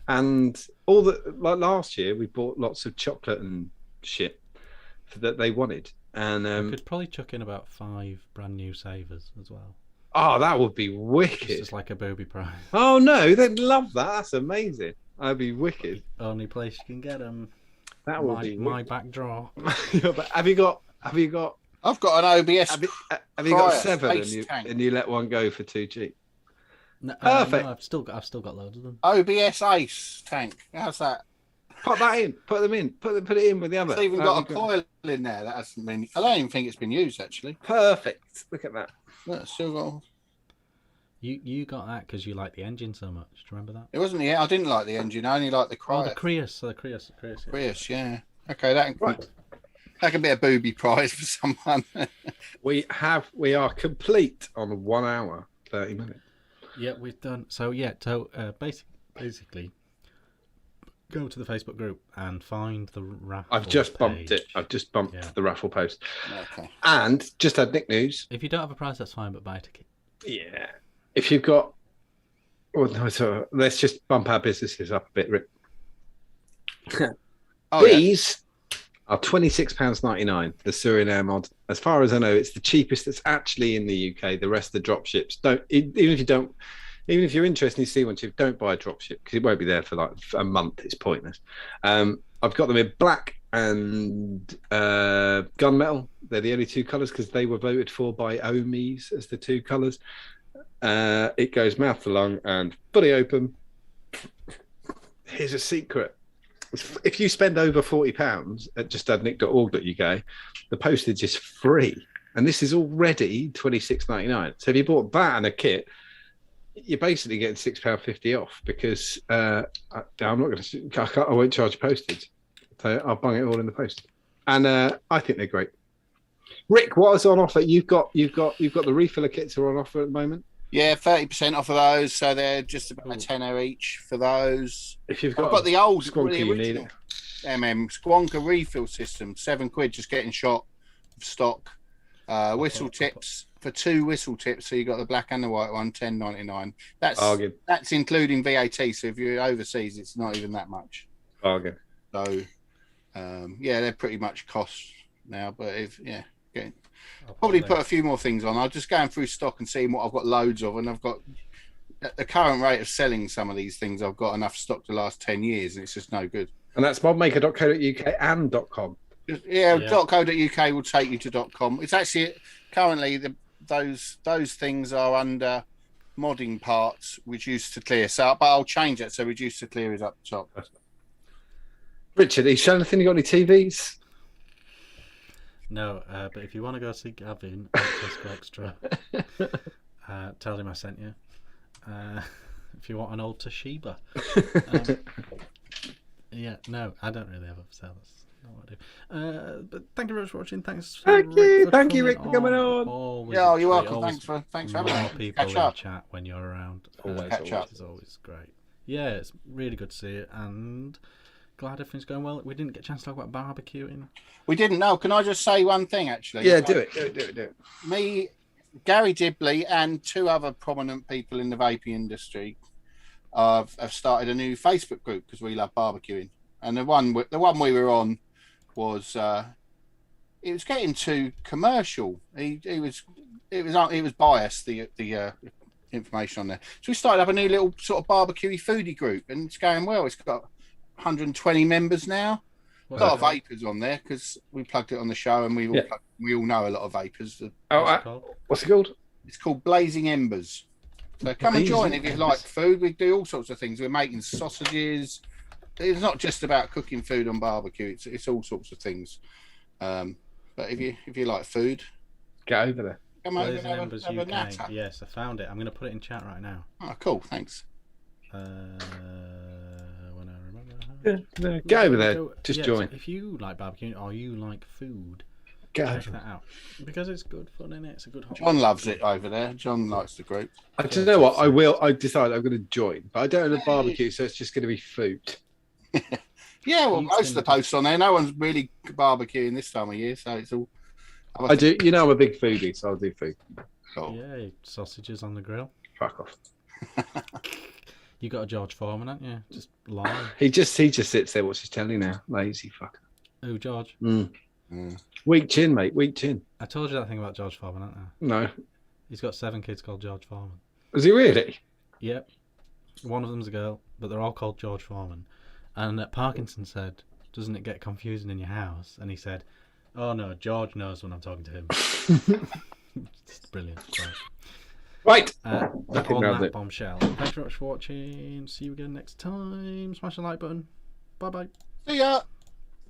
Speaker 3: And like last year, we bought lots of chocolate and shit that they wanted. And
Speaker 1: I could probably chuck in about 5 brand new savers as well.
Speaker 3: Oh, that would be wicked.
Speaker 1: Just like a booby prize.
Speaker 3: Oh no, they'd love that. That's amazing. That'd be wicked.
Speaker 1: Only place you can get them.
Speaker 3: That would be
Speaker 1: my back drawer.
Speaker 3: Yeah, but have you got
Speaker 2: I've got an OBS.
Speaker 3: Have you got
Speaker 2: Prior
Speaker 3: 7
Speaker 2: space tank.
Speaker 3: and you let one go for too cheap?
Speaker 1: No,
Speaker 3: Perfect.
Speaker 1: No, I've still got loads of them.
Speaker 2: OBS Ace tank. How's that?
Speaker 3: Put that in. Put them in. Put it in with the other.
Speaker 2: It's even got a coil in there. That hasn't been. I don't even think it's been used actually.
Speaker 3: Perfect. Look at that.
Speaker 2: No, it's still got.
Speaker 1: You got that because you like the engine so much. Do you remember that?
Speaker 2: It wasn't the. I didn't like the engine. I only like the
Speaker 1: Oh, the
Speaker 2: Crius.
Speaker 1: Crius. Yeah.
Speaker 2: Crius, yeah. Okay, that
Speaker 3: Right.
Speaker 2: can be a booby prize for someone.
Speaker 3: We are complete on 1 hour 30 minutes.
Speaker 1: Yeah, we've done. So basically, go to the Facebook group and find the Raffle.
Speaker 3: I've just bumped
Speaker 1: page.
Speaker 3: it. I've just bumped the Raffle post.
Speaker 2: Okay.
Speaker 3: And just had Nick news.
Speaker 1: If you don't have a price, that's fine, but buy a ticket.
Speaker 3: Yeah. If you've got, so let's just bump our businesses up a bit, Rick. These are £26.99. The Suriname mod. As far as I know, it's the cheapest that's actually in the UK. The rest of the drop ships don't. Even if you're interested in sea one chip, don't buy a drop ship because it won't be there for like a month. It's pointless. I've got them in black and gunmetal. They're the only 2 colours because they were voted for by Ohmies as the 2 colours. It goes mouth to lung and fully open. Here's a secret. If you spend over £40 at justadnick.org.uk, the postage is free. And this is already £26.99. So if you bought that and a kit, you're basically getting £6.50 off because I'm not going to. I won't charge postage, so I'll bung it all in the post. And I think they're great. Rick, what is on offer? You've got the refiller kits are on offer at the moment.
Speaker 2: Yeah, 30% off of those, so they're just about a tenner each for those.
Speaker 3: If you've
Speaker 2: I've got the old
Speaker 3: Squonker, you need it.
Speaker 2: Squonker refill system, £7 just getting shot of stock. Whistle tips for 2 whistle tips, so you got the black and the white one, $10.99. That's including VAT. So if you're overseas, it's not even that much.
Speaker 3: Bargain.
Speaker 2: So they're pretty much cost now. But probably put a few more things on. I'm just going through stock and seeing what I've got loads of, and I've got at the current rate of selling some of these things. I've got enough stock to last 10 years, and it's just no good.
Speaker 3: And that's modmaker.co.uk and .com.
Speaker 2: Yeah, .co.uk will take you to .com. It's actually currently those things are under modding parts, reduced to clear. So, but I'll change that so reduced to clear is up the top.
Speaker 3: Richard, are you showing anything? You got any TVs?
Speaker 1: No, but if you want to go see Gavin at Tesco Extra, tell him I sent you. If you want an old Toshiba. Yeah, no, I don't really have a sale. That's not what I do. But thank you very much for watching. Thanks.
Speaker 3: Thank you, Rick, for coming on.
Speaker 2: Yeah, you're welcome. Thanks for having me.
Speaker 1: More people in the chat when you're around.
Speaker 2: Catch up.
Speaker 1: It's always great. Yeah, it's really good to see it, and glad everything's going well. We didn't get a chance to talk about barbecuing.
Speaker 2: We didn't know. Can I just say one thing, actually?
Speaker 3: Yeah, do it.
Speaker 2: Me, Gary Dibley, and 2 other prominent people in the vaping industry have started a new Facebook group because we love barbecuing. And the one we were on was it was getting too commercial. It was biased, the information on there. So we started up a new little sort of barbecue foodie group, and it's going well. It's got 120 members now. A lot of vapors on there because we plugged it on the show, and we all know a lot of vapors.
Speaker 3: What's it called?
Speaker 2: It's called Blazing Embers. So come and join if you like food. We do all sorts of things. We're making sausages. It's not just about cooking food on barbecue. It's all sorts of things. But if you like food,
Speaker 3: get over there.
Speaker 2: Come over and have a natter.
Speaker 1: Yes, I found it. I'm going to put it in chat right now.
Speaker 2: Oh, cool. Thanks.
Speaker 1: When I remember.
Speaker 3: Get over there. Just join.
Speaker 1: So if you like barbecuing or you like food,
Speaker 3: check
Speaker 1: that out because it's good fun, isn't it? It's a good.
Speaker 2: John loves it over there. John likes the group.
Speaker 3: I don't know what I decided I'm going to join, but I don't have a barbecue, so it's just going to be food.
Speaker 2: Yeah, well, most of the posts on there, no one's really barbecuing this time of year, so it's all.
Speaker 3: I do. You know, I'm a big foodie, so I'll do food.
Speaker 2: Cool.
Speaker 1: Yeah, sausages on the grill.
Speaker 3: Fuck off.
Speaker 1: You got a George Foreman, haven't you? Just lying.
Speaker 3: He just sits there, watches telly now. Lazy fucker.
Speaker 1: Who, George?
Speaker 3: Weak chin, mate. Weak chin.
Speaker 1: I told you that thing about George Foreman, haven't I?
Speaker 3: No.
Speaker 1: He's got 7 kids called George Foreman.
Speaker 3: Was he really?
Speaker 1: Yep. One of them's a girl, but they're all called George Foreman. And Parkinson said, "Doesn't it get confusing in your house?" And he said, Oh no, George knows when I'm talking to him. It's brilliant.
Speaker 3: Right.
Speaker 1: On
Speaker 3: nailed
Speaker 1: that
Speaker 3: it.
Speaker 1: bombshell. Thanks very much for watching. See you again next time. Smash the like button. Bye bye.
Speaker 2: See ya.